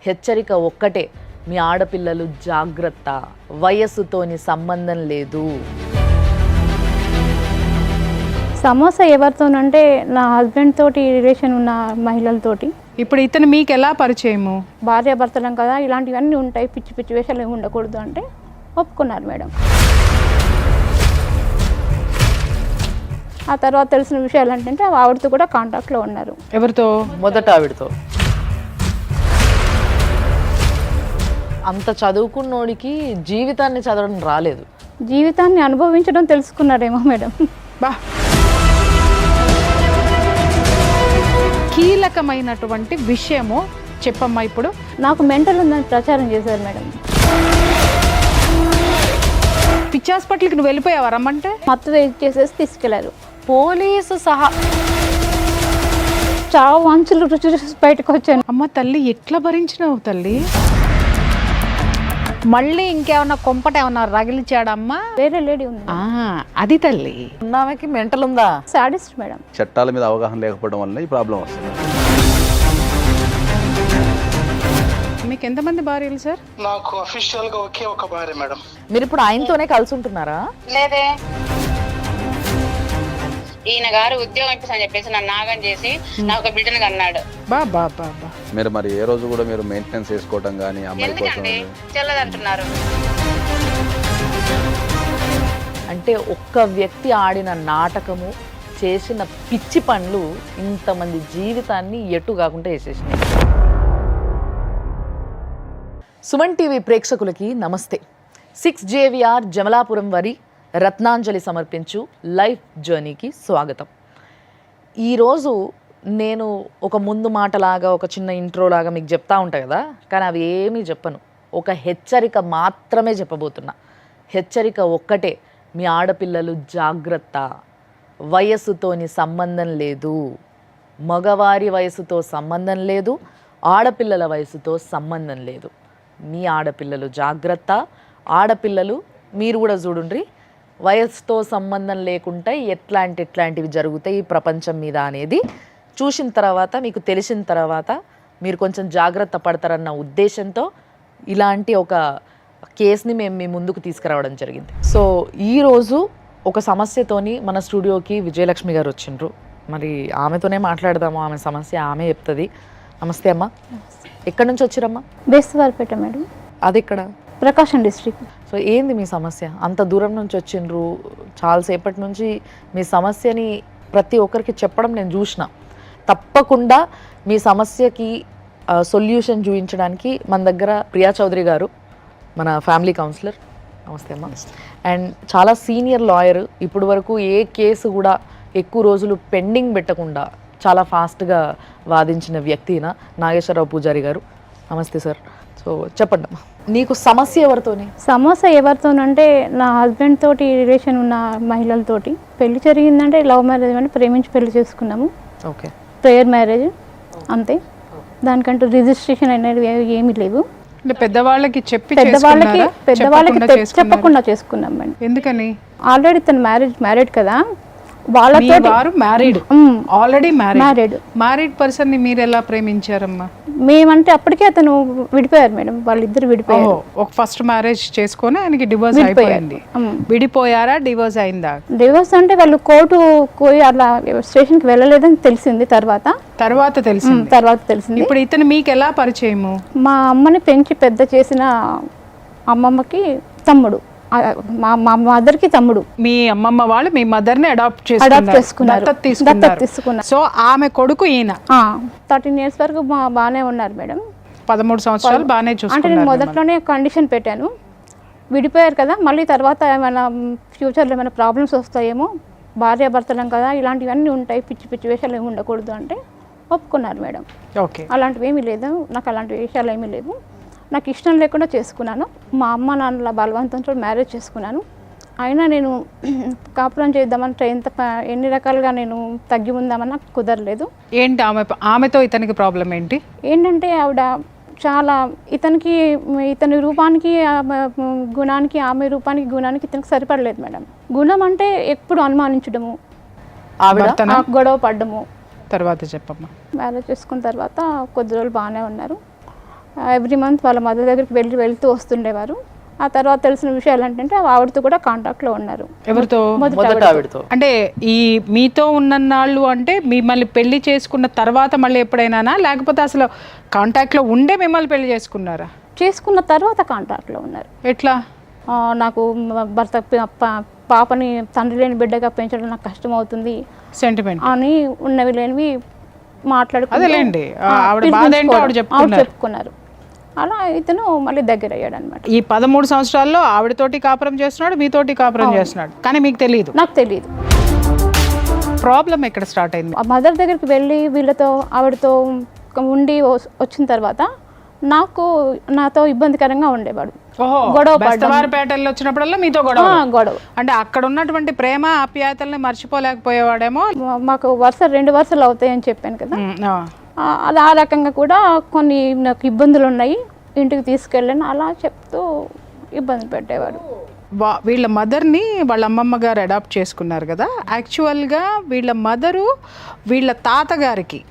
హెచ్చరిక ఒక్కటే, మీ ఆడపిల్లలు జాగ్రత్త, వయస్సుతోని సంబంధం లేదు. సమస్య ఎవరితోనంటే నా హస్బెండ్ తోటి రిలేషన్ ఉన్న మహిళలతోటి. ఇప్పుడు ఇతను మీకు ఎలా పరిచయము? భార్యాభర్తలం కదా, ఇలాంటివన్నీ ఉంటాయి, పిచ్చి పిచ్చి వేషాలు ఏమి ఉండకూడదు అంటే ఒప్పుకున్నారు మేడం. ఆ తర్వాత తెలిసిన విషయాలు ఏంటంటే ఆవిడతో కూడా కాంటాక్ట్లో ఉన్నారు. ఎవరితో? మొదట ఆవిడతో. అంత చదువుకున్నోడికి జీవితాన్ని చదవడం రాలేదు, జీవితాన్ని అనుభవించడం తెలుసుకున్నారేమో మేడం. బా, కీలకమైనటువంటి విషయము చెప్పమ్మా. ఇప్పుడు నాకు మెంటల్ ఉందని ప్రచారం చేశారు మేడం. పిచ్చి హాస్పిటల్కి నువ్వు వెళ్ళిపోయావా రమ్మంటే? మత్తు చేసేసి తీసుకెళ్లారు. పోలీసు సహా. చావు అంచులు రుచి చూసి బయటకు వచ్చాను. అమ్మ తల్లి, ఎట్లా భరించినావు తల్లి? మళ్ళీ ఇంకేమన్నా కొంపట ఏమన్నా రగిలిచాడమ్మా? వేరే లేడీ ఉంది. అది తల్లి. ఉన్నామెకి మెంటల్ ఉందా? Sadist madam. చట్టాల మీద అవగాహన లేకపోవడం వల్ల ఈ ప్రాబ్లం వస్తుంది. మీకు ఎంతమంది భార్యలు సార్? నాకు అఫీషియల్ గా ఒకే ఒక భార్య మేడం. మీరు ఇప్పుడు ఆయనతోనే కలిసి ఉంటున్నారా? లేదే, ఈయన గారు ఉద్యోగం ఇప్పిస్తని చెప్పేసి నన్ను నాగం చేసి నాకు ఒక బిడ్డను అన్నాడు. బాబా మీరు మరి ఏ రోజు కూడా మీరు మెయింటెనెన్స్ చేసుకోవటం కానీ అమ్మాయి కోసం ఎందుకండి చెల్లదంటున్నారు? అంటే ఒక్క వ్యక్తి ఆడిన నాటకము, చేసిన పిచ్చి పనులు ఇంతమంది జీవితాన్ని ఎటు కాకుండా వేసేసినాయి. సుమన్ టీవీ ప్రేక్షకులకి నమస్తే. 6JVR జమలాపురం వారి రత్నాంజలి సమర్పించు లైఫ్ జర్నీకి స్వాగతం. ఈరోజు నేను ఒక ముందు మాటలాగా, ఒక చిన్న ఇంట్రోలాగా మీకు చెప్తా ఉంటా కదా, కానీ అవి ఏమీ చెప్పను. ఒక హెచ్చరిక మాత్రమే చెప్పబోతున్నా. హెచ్చరిక ఒక్కటే, మీ ఆడపిల్లలు జాగ్రత్త, వయస్సుతోని సంబంధం లేదు, మగవారి వయసుతో సంబంధం లేదు, ఆడపిల్లల వయసుతో సంబంధం లేదు. మీ ఆడపిల్లలు జాగ్రత్త. ఆడపిల్లలు మీరు కూడా చూడండి, వయసుతో సంబంధం లేకుండా ఎట్లాంటివి జరుగుతాయి ఈ ప్రపంచం మీద అనేది చూసిన తర్వాత, మీకు తెలిసిన తర్వాత మీరు కొంచెం జాగ్రత్త పడతారన్న ఉద్దేశంతో ఇలాంటి ఒక కేసుని మేము మీ ముందుకు తీసుకురావడం జరిగింది. సో ఈరోజు ఒక సమస్యతోని మన స్టూడియోకి విజయలక్ష్మి గారు వచ్చిండ్రు. మరి ఆమెతోనే మాట్లాడదాము, ఆమె సమస్య ఆమె చెప్తుంది. నమస్తే అమ్మ. ఎక్కడి నుంచి వచ్చిరమ్మా? బేస్తవారిపేట మేడం. అది ఇక్కడ ప్రకాశం డిస్ట్రిక్ట్. సో ఏంది మీ సమస్య? అంత దూరం నుంచి వచ్చిండ్రు, చాలాసేపటి నుంచి మీ సమస్యని ప్రతి ఒక్కరికి చెప్పడం నేను చూసిన. తప్పకుండా మీ సమస్యకి సొల్యూషన్ చూపించడానికి మన దగ్గర ప్రియా చౌదరి గారు, మన ఫ్యామిలీ కౌన్సిలర్. నమస్తే అమ్మ. అండ్ చాలా సీనియర్ లాయర్, ఇప్పుడు వరకు ఏ కేసు కూడా ఎక్కువ రోజులు పెండింగ్ పెట్టకుండా చాలా ఫాస్ట్గా వాదించిన వ్యక్తిన నాగేశ్వరరావు పూజారి గారు. నమస్తే సార్. సో చెప్పండి అమ్మా, నీకు సమస్య ఎవరితోని? సమస్య ఎవరితోనంటే నా హస్బెండ్ తోటి రిలేషన్ ఉన్న మహిళలతోటి. పెళ్లి జరిగిందంటే లవ్ మ్యారేజ్ అని ప్రేమించి పెళ్లి చేసుకున్నాము. ఓకే. ప్రేయర్ మ్యారేజ్ అంతే, దానికంటూ రిజిస్ట్రేషన్ అనేది ఏమీ లేవు. పెద్దవాళ్ళకి చెప్పకుండా చేసుకున్నాం మేడం. ఎందుకని? ఆల్రెడీ తను మ్యారీడ్ కదా, వాళ్ళతో ఆల్రెడీ మ్యారీడ్ పర్సన్ ని మీరు ఎలా ప్రేమించారమ్మా? మేమంటే అప్పటికే అతను విడిపోయారు మేడం, వాళ్ళిద్దరు విడిపోయారు. ఒక ఫస్ట్ మ్యారేజ్ చేసుకొని ఆయనకి డివోర్స్ అయిపోయింది. విడిపోయారా? డివోర్స్ అయిందా? డివోర్స్ అంటే వాళ్ళు కోర్టు పోయి అలా స్టేషన్కి వెళ్ళలేదని తెలిసింది. తర్వాత తెలిసింది. ఇప్పుడు ఇతను మీకు ఎలా పరిచయము? మా అమ్మని పెంచి పెద్ద చేసిన అమ్మమ్మకి తమ్ముడు, మా మదర్కి తమ్ముడు. మీ అమ్మమ్మ వాళ్ళు మీ మదర్ ని అడాప్ట్ చేసుకున్నారు. సో ఆమె కొడుకు ఈయన. 13 years వరకు బాగానే ఉన్నారు మేడం. 13 సంవత్సరాలు బాగానే చూసుకున్నారు. అంటే నేను మొదట్లోనే కండిషన్ పెట్టాను, విడిపోయారు కదా, మళ్ళీ తర్వాత ఏమైనా ఫ్యూచర్లో ఏమైనా ప్రాబ్లమ్స్ వస్తాయేమో, భార్యాభర్తలం కదా, ఇలాంటివన్నీ ఉంటాయి, పిచ్చి పిచ్చి వేషాలు ఏమి ఉండకూడదు అంటే ఒప్పుకున్నారు మేడం. ఓకే. అలాంటివి ఏమీ లేదు, నాకు అలాంటి విషయాలు ఏమీ లేవు. నాకు ఇష్టం లేకుండా చేసుకున్నాను. మా నాన్నల బలవంతంతో మ్యారేజ్ చేసుకున్నాను. అయినా నేను కాపురం చేద్దామంటే ఎన్ని రకాలుగా నేను తగ్గి ఉందామని నాకు కుదరలేదు. ఏంటి ఆమెతో ఇతనికి ప్రాబ్లం ఏంటంటే ఆవిడ చాలా ఇతని రూపానికి గుణానికి, ఆమె రూపానికి గుణానికి ఇతనికి సరిపడలేదు మేడం. గుణం అంటే ఎప్పుడు అనుమానించడము, గొడవ పడ్డము. తర్వాత చెప్పమ్మా. మ్యారేజ్ చేసుకున్న తర్వాత కొద్ది రోజులు బాగానే ఉన్నారు. ఎవ్రీ మంత్ వాళ్ళ మదర్ దగ్గరికి వెళ్తూ వస్తుండేవారు. ఆ తర్వాత తెలిసిన విషయాలు ఏంటంటే ఆవిడతో కూడా కాంటాక్ట్లో ఉన్నారు. ఎవరితో? మొదట ఆవిడతో. అంటే ఈ మీతో ఉన్నన్నాళ్ళు అంటే మిమ్మల్ని పెళ్లి చేసుకున్న తర్వాత మళ్ళీ ఎప్పుడైనా, లేకపోతే అసలు కాంటాక్ట్లో ఉండే మిమ్మల్ని పెళ్లి చేసుకున్నారా? చేసుకున్న తర్వాత కాంటాక్ట్లో ఉన్నారు. ఎట్లా? నాకు భర్త పాపని తండ్రి లేని బిడ్డగా పెంచడం నాకు కష్టం అవుతుంది సెంటిమెంట్ అని ఉన్నవి లేనివి అదేలేండి, ఆవిడ బాధ ఏంటో ఆవిడ చెప్పుకున్నారు. అలా ఇతను మళ్ళీ దగ్గర అయ్యాడు అనమాట. ఈ 13 సంవత్సరాల్లో ఆవిడతోటి కాపురం చేస్తున్నాడు, మీతోటి కాపురం చేస్తున్నాడు, కానీ మీకు తెలియదు? నాకు తెలియదు. ప్రాబ్లం ఎక్కడ స్టార్ట్ అయింది? ఆ మదర్ దగ్గరికి వెళ్ళి ఆవిడతో ఉండి వచ్చిన తర్వాత నాతో ఇబ్బందికరంగా ఉండేవాడు. బెస్తవారిపేటలో వచ్చినప్పుడల్లా మీతో గొడవ. అంటే అక్కడ ఉన్నటువంటి ప్రేమ ఆప్యాయతల్ని మర్చిపోలేకపోయేవాడేమో. మాకు 2 వరుసలు అవుతాయని చెప్పాను కదా, అది ఆ రకంగా కూడా కొన్ని నాకు ఇబ్బందులు ఉన్నాయి, ఇంటికి తీసుకెళ్ళాను అలా చెప్తూ ఇబ్బంది పెట్టేవాడు. వీళ్ళ మదర్ని వాళ్ళ అమ్మమ్మ గారు అడాప్ట్ చేసుకున్నారు కదా. యాక్చువల్గా వీళ్ళ మదరు వీళ్ళ తాతగారికి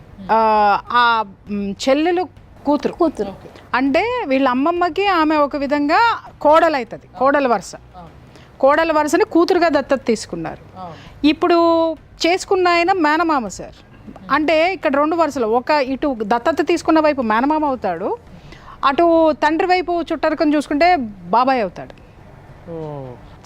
ఆ చెల్లెలు కూతురు. అంటే వీళ్ళ అమ్మమ్మకి ఆమె ఒక విధంగా కోడలు అవుతుంది, కోడల వరుసని కూతురుగా దత్తత తీసుకున్నారు. ఇప్పుడు చేసుకున్న ఆయన మేనమామ సార్. అంటే ఇక్కడ 2 వరుసలు, ఒక ఇటు దత్తత తీసుకున్న వైపు మేనమామ అవుతాడు, అటు తండ్రి వైపు చుట్టరకం చూసుకుంటే బాబాయ్ అవుతాడు.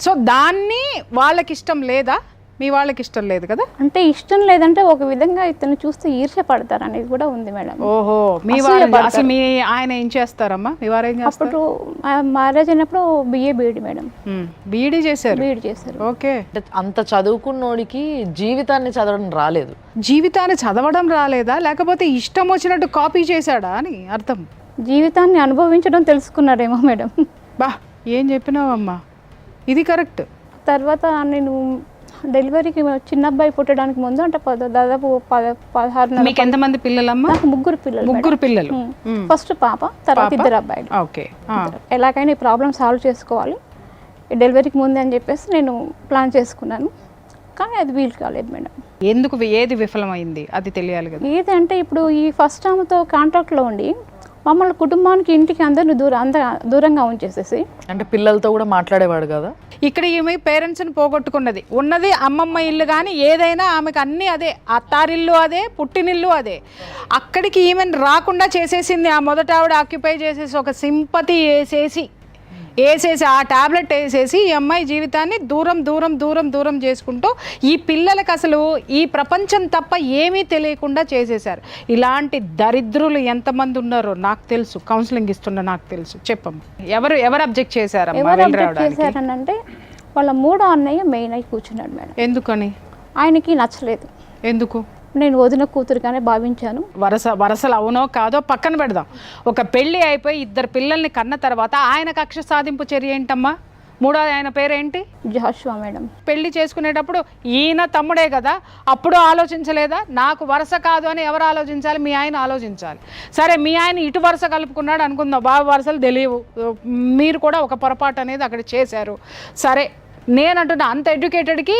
సో దాన్ని వాళ్ళకి ఇష్టం లేదా? మీ వాళ్ళకి ఇష్టం లేదు కదా? అంటే ఇష్టం లేదంటే ఒక విధంగా ఇతను చూస్తే ఈర్ష్య పడతారు అనేది కూడా ఉంది మేడం. ఓహో, మీ వాళ్ళు అసలు మీ ఆయన ఏం చేస్తారమ్మా? మీ వారు ఏం చేస్తారు? అప్పుడు మ్యారేజ్ అయినప్పుడు బీఈడి మేడం. బీఈడి చేశారు? బీఈడి చేశారు. ఓకే. అంత చదువుకున్నోడికి జీవితాన్ని చదవడం రాలేదు. జీవితాన్ని చదవడం రాలేదా, లేకపోతే ఇష్టం వచ్చినట్టు కాపీ చేశాడా అని అర్థం? జీవితాన్ని అనుభవించడం తెలుసుకున్నాడేమో మేడం. బా, ఏం చెప్పినావమ్మా, ఇది కరెక్ట్. తర్వాత నేను డెలివరీకి చిన్న అబ్బాయి పుట్టడానికి ముందు అంటే దాదాపు 16 మీకు ఎంతమంది పిల్లలమ్మా? నాకు 3 పిల్లలు. ఫస్ట్ పాప, తర్వాత 2 అబ్బాయిలు. ఓకే. ఎలాగైనా ఈ ప్రాబ్లం సాల్వ్ చేసుకోవాలి డెలివరీకి ముందే అని చెప్పేసి నేను ప్లాన్ చేసుకున్నాను, కానీ అది వీలు కాలేదు మేడం. ఎందుకు? ఏది విఫలమైంది అది తెలియాలి కదా. ఏదంటే ఇప్పుడు ఈ ఫస్ట్ ఆమెతో కాంటాక్ట్లో ఉండి మమ్మల్ని కుటుంబానికి ఇంటికి అందరిని దూరంగా ఉంచేసేసి, అంటే పిల్లలతో కూడా మాట్లాడేవాడు కదా. ఇక్కడ ఈమె పేరెంట్స్ని పోగొట్టుకున్నది, ఉన్నది అమ్మమ్మ ఇల్లు, కానీ ఏదైనా ఆమెకు అన్నీ అదే, అత్తారిల్లు అదే, పుట్టినిల్లు అదే. అక్కడికి ఈమెను రాకుండా చేసేసింది ఆ మొదట ఆవిడ ఆక్యుపై చేసేసి, ఒక సింపతి వేసేసి ఆ టాబ్లెట్ వేసేసి ఈ అమ్మాయి జీవితాన్ని దూరం చేసుకుంటూ ఈ పిల్లలకు అసలు ఈ ప్రపంచం తప్ప ఏమీ తెలియకుండా చేసేశారు. ఇలాంటి దరిద్రులు ఎంతమంది ఉన్నారో నాకు తెలుసు, కౌన్సిలింగ్ ఇస్తున్నా నాకు తెలుసు. చెప్పమ్మా, ఎవరు అబ్జెక్ట్ చేశారనంటే వాళ్ళ 3వ అన్నయ్య మెయిన్ అయి కూర్చున్నాడు మేడం. ఎందుకని? ఆయనకి నచ్చలేదు. ఎందుకు? నేను వదిన కూతురుగానే భావించాను. వరసలు అవునో కాదో పక్కన పెడదాం. ఒక పెళ్లి అయిపోయి 2 పిల్లల్ని కన్న తర్వాత ఆయన కక్ష సాధింపు చర్య ఏంటమ్మా? 3వ ఆయన పేరేంటి? జాషువా మేడం. పెళ్లి చేసుకునేటప్పుడు ఈయన తమ్ముడే కదా, అప్పుడు ఆలోచించలేదా? నాకు వరుస కాదు అని ఎవరు ఆలోచించాలి? మీ ఆయన ఆలోచించాలి. సరే, మీ ఆయన ఇటు వరుస కలుపుకున్నాడు అనుకుందాం, బాబు వరుసలు తెలియవు, మీరు కూడా ఒక పొరపాటు అనేది అక్కడ చేశారు. సరే, నేనంటున్నా అంత ఎడ్యుకేటెడ్కి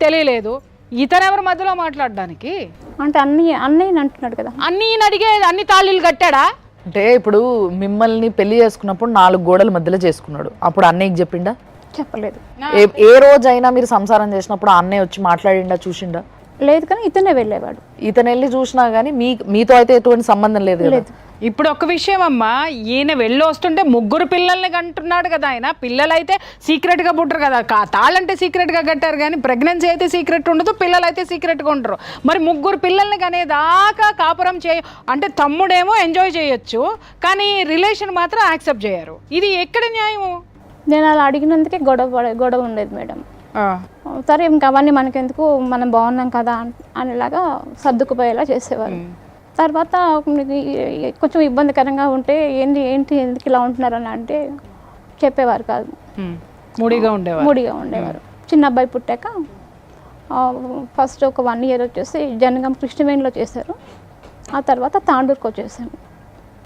తెలియలేదు, ఇతనెవరు మధ్యలో మాట్లాడడానికి? అంటే అన్నయ్య అంటున్నాడు కదా. అన్ని తాళీలు కట్టాడా? అంటే ఇప్పుడు మిమ్మల్ని పెళ్లి చేసుకున్నప్పుడు 4 గోడల మధ్యలో చేసుకున్నాడు, అప్పుడు అన్నయ్యకి చెప్పిండా? చెప్పలేదు. ఏ రోజైనా మీరు సంసారం చేసినప్పుడు అన్నయ్య వచ్చి మాట్లాడిండా, చూసిండా? లేదు, కానీ ఇతనే వెళ్ళేవాడు. ఇతను వెళ్ళి చూసినా కానీ మీతో అయితే ఎటువంటి సంబంధం లేదు కదా. ఇప్పుడు ఒక విషయం అమ్మా, ఈయన వెళ్ళి వస్తుంటే 3 పిల్లల్ని కంటున్నాడు కదా ఆయన. పిల్లలైతే సీక్రెట్గా పుట్టరు కదా, తాళ్ళంటే సీక్రెట్గా కట్టారు, కానీ ప్రెగ్నెన్సీ అయితే సీక్రెట్ ఉండదు, పిల్లలు అయితే సీక్రెట్గా ఉంటారు. మరి 3 పిల్లల్ని కనేదాకా కాపురం అంటే తమ్ముడేమో ఎంజాయ్ చేయొచ్చు, కానీ రిలేషన్ మాత్రం యాక్సెప్ట్ చేయరు. ఇది ఎక్కడ న్యాయము? నేను అలా అడిగినందుకే గొడవ ఉండేది మేడం. సరే, ఇంకా అవన్నీ మనకెందుకు, మనం బాగున్నాం కదా అనేలాగా సర్దుకుపోయేలా చేసేవారు. తర్వాత కొంచెం ఇబ్బందికరంగా ఉంటే ఎందుకు ఇలా ఉంటున్నారని అంటే చెప్పేవారు కాదు, మూడిగా ఉండేవారు. చిన్న అబ్బాయి పుట్టాక ఫస్ట్ ఒక 1 ఇయర్ వచ్చేసి జనగం కృష్ణవేణిలో చేశారు. ఆ తర్వాత తాండూరుకి వచ్చేసాను.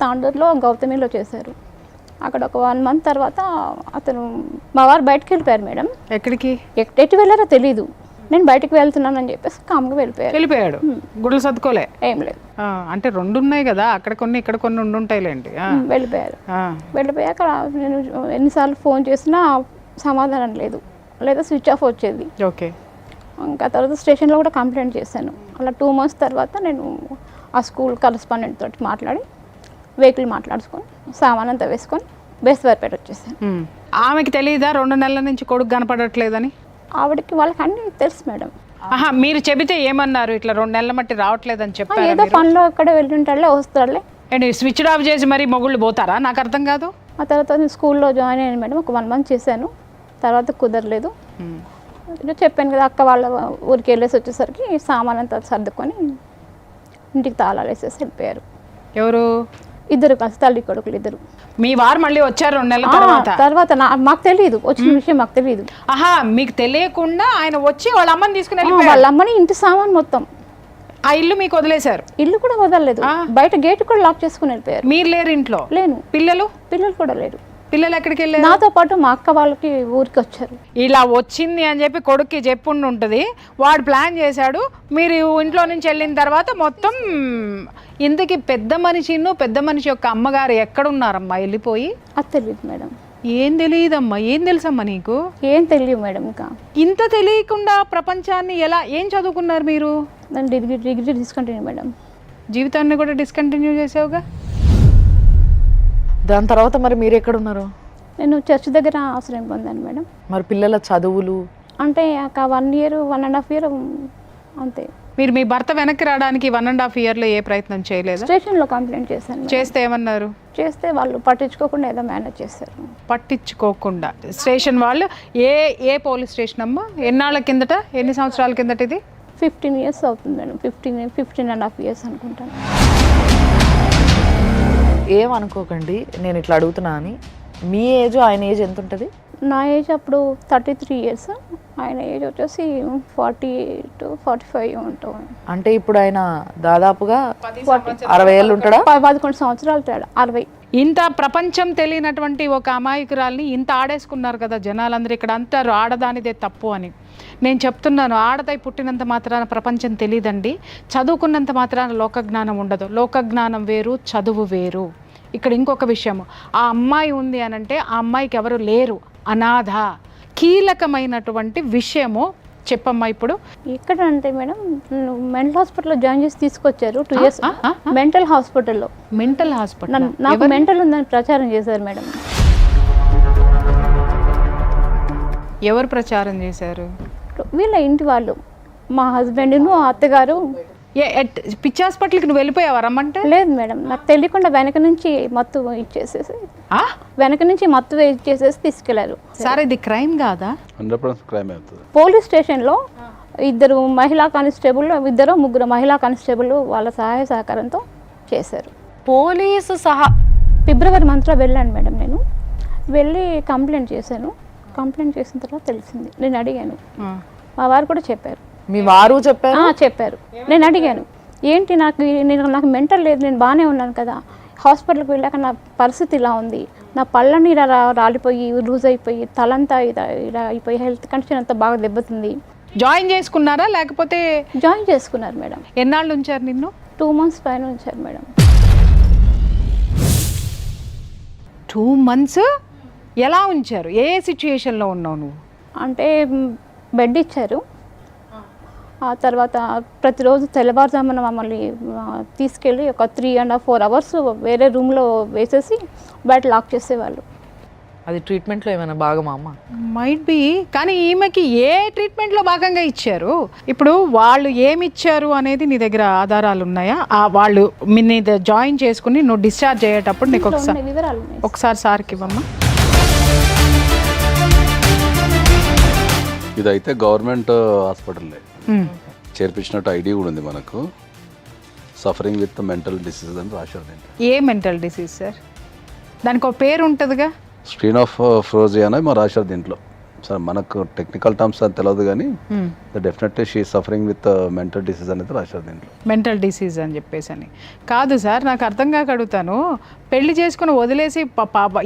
తాండూరులో గౌతమిలో చేశారు. అక్కడ ఒక 1 మంత్ తర్వాత అతను మా వారు బయటకు వెళ్ళిపోయారు మేడం. ఎక్కడికి? ఎటు వెళ్ళారో తెలీదు. నేను బయటికి వెళ్తున్నానని చెప్పేసి కామ్గా వెళ్ళిపోయాడు గుడ్లు సర్దుకోలే. ఏం లేదు. అంటే 2 ఉన్నాయి కదా, అక్కడ కొన్ని ఇక్కడ కొన్ని ఉండుంటాయిలేండి. వెళ్ళిపోయారు. వెళ్ళిపోయాక నేను ఎన్నిసార్లు ఫోన్ చేసినా సమాధానం లేదు, లేదా స్విచ్ ఆఫ్ వచ్చేది. ఓకే. ఇంకా తర్వాత స్టేషన్లో కూడా కంప్లైంట్ చేశాను. అలా 2 months తర్వాత నేను ఆ స్కూల్ కరెస్పాండెంట్ తోటి మాట్లాడి వెహికల్ మాట్లాడుకొని సామాన్ అంతా వేసుకొని బేస్తవారిపేట వచ్చేసాను. ఆమెకి తెలియదా 2 నెలల నుంచి కొడుకు కనపడట్లేదని? ఆవిడకి వాళ్ళకి అన్నీ తెలుసు మేడం. మీరు చెబితే ఏమన్నారు? ఇట్లా 2 నెలల మట్టి రావట్లేదని చెప్పారు. ఏదో పనిలో అక్కడ వెళ్ళి ఉంటాడులే, వస్తాడులే. స్విచ్ ఆఫ్ చేసి మరి మొగుళ్ళు పోతారా? నాకు అర్థం కాదు. ఆ తర్వాత నేను స్కూల్లో జాయిన్ అయ్యాను మేడం. ఒక 1 month చేశాను, తర్వాత కుదరలేదు. చెప్పాను కదా, అక్క వాళ్ళ ఊరికి వెళ్ళేసి వచ్చేసరికి సామాన్ అంతా సర్దుకొని ఇంటికి తాళాలు వేసేసి వెళ్ళిపోయారు. ఎవరు? ఇద్దరు కలిసి, తల్లి కొడుకులు ఇద్దరు. మీ వారు మళ్ళీ వచ్చారు 2 నెలల తర్వాత? మాకు తెలియదు, వచ్చిన విషయం మాకు తెలియదు. మీకు తెలియకుండా ఆయన వచ్చి వాళ్ళ అమ్మని తీసుకుని వాళ్ళ అమ్మని ఇంటి సామాన్ మొత్తం ఆ ఇల్లు మీకు వదిలేశారు? ఇల్లు కూడా వదలలేదు, బయట గేట్ కూడా లాక్ చేసుకుని వెళ్ళిపోయారు. మీరు లేరు ఇంట్లో? లేను. పిల్లలు కూడా లేరు. పిల్లలు ఎక్కడికి వెళ్ళారు? నాతో పాటు మా అక్క వాళ్ళకి ఊరికి వచ్చారు. ఇలా వచ్చింది అని చెప్పి కొడుక్కి చెప్పుండి ఉంటుంది, వాడు ప్లాన్ చేశాడు. మీరు ఇంట్లో నుంచి వెళ్ళిన తర్వాత మొత్తం ఇంతకీ పెద్ద మనిషి యొక్క అమ్మగారు ఎక్కడున్నారమ్మా వెళ్ళిపోయి? అది తెలియదు మేడం. ఏం తెలియదమ్మా? ఏం తెలుసమ్మా నీకు? ఏం తెలియదు మేడం. ఇంకా ఇంత తెలియకుండా ప్రపంచాన్ని ఏం చదువుకున్నారు మీరు? నేను డిగ్రీ డిస్కంటిన్యూ మేడం. జీవితాన్ని కూడా డిస్కంటిన్యూ చేసావుగా. దాని తర్వాత మరి మీరు ఎక్కడున్నారు? నేను చర్చ్ దగ్గర ఆశ్రయం పొందాను మేడం. మరి పిల్లల చదువులు? అంటే ఒక 1 year 1.5 year అంతే. మీరు మీ భర్త వెనక్కి రావడానికి 1.5 yearలో ఏ ప్రయత్నం చేయలేదు? స్టేషన్లో కంప్లైంట్ చేశాను. చేస్తే ఏమన్నారు? చేస్తే వాళ్ళు పట్టించుకోకుండా ఏదో మేనేజ్ చేశారు. పట్టించుకోకుండా స్టేషన్ వాళ్ళు? ఏ పోలీస్ స్టేషన్ అమ్మా? ఎన్నాళ్ళ కిందట, ఎన్ని సంవత్సరాల కిందట ఇది? 15 years అవుతుంది మేడం. 15.5 years అనుకుంటాను. ఏమనుకోకండి, నేను ఇట్లా అడుగుతున్నా అని. మీ ఏజ్ ఆయన ఏజ్ ఎంత ఉంటుంది? నా ఏజ్ అప్పుడు 33 years, ఆయన ఏజ్ వచ్చేసి 40 to 45 ఉంటాం. అంటే ఇప్పుడు ఆయన దాదాపుగా 60 ఏళ్ళు ఉంటాడా? 11 సంవత్సరాలు తేడా. 60. ఇంత ప్రపంచం తెలియనటువంటి ఒక అమాయకురాల్ని ఇంత ఆడేసుకున్నారు కదా జనాలందరూ. ఇక్కడ అంటారు ఆడదానిదే తప్పు అని. నేను చెప్తున్నాను, ఆడదై పుట్టినంత మాత్రాన ప్రపంచం తెలియదండి. చదువుకున్నంత మాత్రాన లోకజ్ఞానం ఉండదు. లోకజ్ఞానం వేరు, చదువు వేరు. ఇక్కడ ఇంకొక విషయము, ఆ అమ్మాయి ఉంది అని అంటే ఆ అమ్మాయికి ఎవరు లేరు, అనాథ. కీలకమైనటువంటి విషయము చెప్పమ్మా. ఇప్పుడు ఎక్కడ అంటే మేడం, మెంటల్ హాస్పిటల్లో జాయిన్ చేసి తీసుకొచ్చారు 2 years. మెంటల్ హాస్పిటల్లో. Mental hospital? నాకు మెంటల్ ఉందని ప్రచారం చేశారు మేడం. ఎవరు ప్రచారం చేశారు? వీళ్ళ ఇంటి వాళ్ళు, మా హస్బెండ్ను అత్తగారు. పిచ్చి హాస్పిటల్కి నువ్వు వెళ్ళిపోయావా రమ్మంటే? లేదు మేడం, నాకు తెలియకుండా వెనక నుంచి మత్తు ఇచ్చేసేసి తీసుకెళ్లారు. సార్ ఇది క్రైమ్ కాదా? 100% క్రైమ్ అవుతుంది. పోలీస్ స్టేషన్లో 2 మహిళా కానిస్టేబుల్, 2-3 మహిళా కానిస్టేబుల్ వాళ్ళ సహాయ సహకారంతో చేశారు. పోలీసు సహా? ఫిబ్రవరి మంత్లో వెళ్ళాను మేడం. నేను వెళ్ళి కంప్లైంట్ చేశాను. కంప్లైంట్ చేసిన తర్వాత తెలిసింది. నేను అడిగాను, మా వారు కూడా చెప్పారు. మీ వారు చెప్పారు? చెప్పారు. నేను అడిగాను, ఏంటి నాకు మెంటల్ లేదు, నేను బాగానే ఉన్నాను కదా, హాస్పిటల్కి వెళ్ళాక నా పరిస్థితి ఇలా ఉంది, నా పళ్ళని ఇలా రాలిపోయి లూజ్ అయిపోయి తలంతా ఇలా అయిపోయి హెల్త్ కండిషన్ అంతా బాగా దెబ్బతుంది. జాయిన్ చేసుకున్నారా లేకపోతే? జాయిన్ చేసుకున్నారు మేడం. ఎన్నాళ్ళు ఉంచారు నిన్ను? 2 months పైన ఉంచారు మేడం. 2 months ఎలా ఉంచారు? ఏ సిచ్యుయేషన్లో ఉన్నావు నువ్వు? అంటే బెడ్ ఇచ్చారు. ఆ తర్వాత ప్రతిరోజు తెల్లవారుజామున మమ్మల్ని తీసుకెళ్ళి ఒక 3.5-4 hours వేరే రూమ్లో వేసేసి బయట లాక్ చేసేవాళ్ళు. అది ట్రీట్మెంట్లో ఏమైనా భాగమా అమ్మ? Might be. కానీ ఈమెకి ఏ ట్రీట్మెంట్లో భాగంగా ఇచ్చారు? ఇప్పుడు వాళ్ళు ఏమి ఇచ్చారు అనేది నీ దగ్గర ఆధారాలు ఉన్నాయా? వాళ్ళు మీ జాయిన్ చేసుకుని నువ్వు డిశ్చార్జ్ అయ్యేటప్పుడు నీకు ఒకసారి సార్కి ఇవ్వమ్మా. ఇదైతే గవర్నమెంట్ హాస్పిటల్లే చేర్పించినట్టు ఐడి కూడా ఉంది మనకు. సఫరింగ్ విత్ మెంటల్ డిసీజ్ అని రాశారు. ఏ మెంటల్ డిసీజ్ సార్? దానికి ఒక పేరు ఉంటుందిగా. స్క్రీన్ ఆఫ్ ఫ్రోజియా అని మా రాశారు దీంట్లో. సార్ మనకు టెక్నికల్ టర్మ్స్ అని తెలియదు కానీ definitely she suffering with mental disease అనేది రాశారు దీంట్లో. మెంటల్ డిసీజ్ అని చెప్పేసి అని కాదు సార్, నాకు అర్థం కాక అడుగుతాను. పెళ్లి చేసుకుని వదిలేసి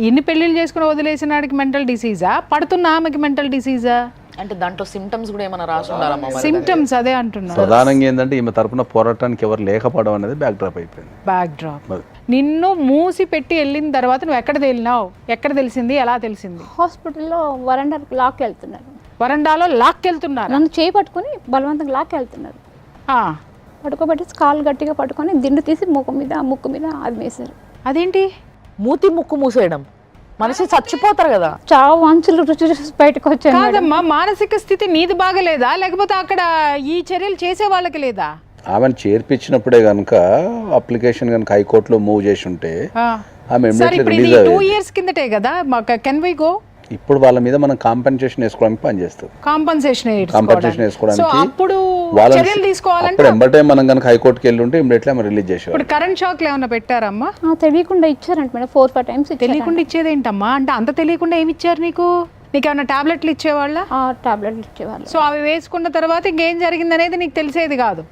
ఇన్ని పెళ్ళిళ్ళు చేసుకుని వదిలేసిన వాడికి మెంటల్ డిసీజా? పడుతున్న ఆమెకి మెంటల్ డిసీజా? అంటే దాంట్లో సిమ్టమ్స్ కూడా ఏమైనా రాసి ఉండాలమ్మా మరి? సిమ్టమ్స్ అదే అంటున్నా. ప్రధానంగా ఏంటంటే ఈమె తరపున పోరాటానికి ఎవరు లేకపోవడం అనేది బ్యాక్ డ్రాప్ అయిపోయింది. Back drop. నిన్ను మూసి పెట్టి వెళ్ళిన తర్వాత నువ్వు ఎక్కడ తేలినావు? ఎక్కడ తెలిసింది? ఎలా తెలిసింది? హాస్పిటల్లో వరండా లాక్ వెళ్తున్నారు, వరండాలో లాక్కెళ్తున్నారు. నన్ను చేయి పట్టుకొని బలవంతంగా లాక్ వెళ్తున్నారు. పడుకోబెట్టి కాలు గట్టిగా పట్టుకొని దిండు తీసి ముక్కు మీద అది వేశారు. అదేంటి? మూతి ముక్కు మూసేయడం, మనిషి చచ్చిపోతారు కదా. చావు అంచులు రుచి బయటకు వచ్చాను. కాదమ్మా, మానసిక స్థితి నీది బాగలేదా లేకపోతే అక్కడ ఈ చర్యలు చేసే వాళ్ళకి లేదా? ఆమెను చేర్పించినప్పుడే కనుక అప్లికేషన్ కనుక హైకోర్టులో మూవ్ చేసి ఉంటే ఆమె సరే, ఇమ్మీడియట్లీ ఇప్పుడు రిలీజ్ ఇది అయ్యేది. 2 years కిందటే కదా. Can we go? ఇప్పుడు వాళ్ళ మీద మనం కాంపెన్సేషన్ వేసుకోవడానికి పనిచేస్తుంది. కాంపన్సేషన్ వేసుకోవడానికి అప్పుడు వాళ్ళని చర్యలు తీసుకోవాలంటే అప్పుడు ఎంబటే మనం కనుక హైకోర్టుకి వెళ్ళి ఉంటే ఇమ్మీడియట్లీ ఆమె రిలీజ్ చేసేవారు. ఇప్పుడు కరెంట్ షాక్లు ఏమైనా పెట్టారమ్మా? తెలియకుండా ఇచ్చారంట మేడం, 4-5 times తెలియకుండా ఇచ్చేదేంటమ్మా? అంటే అంత తెలియకుండా ఏమి ఇచ్చారు నీకు? నీకేమైనా టాబ్లెట్లు ఇచ్చేవాళ్ళ? టాబ్లెట్లు ఇచ్చేవాళ్ళు. సో అవి వేసుకున్న తర్వాత ఇంకేం జరిగింది అనేది నీకు తెలిసేది కాదు,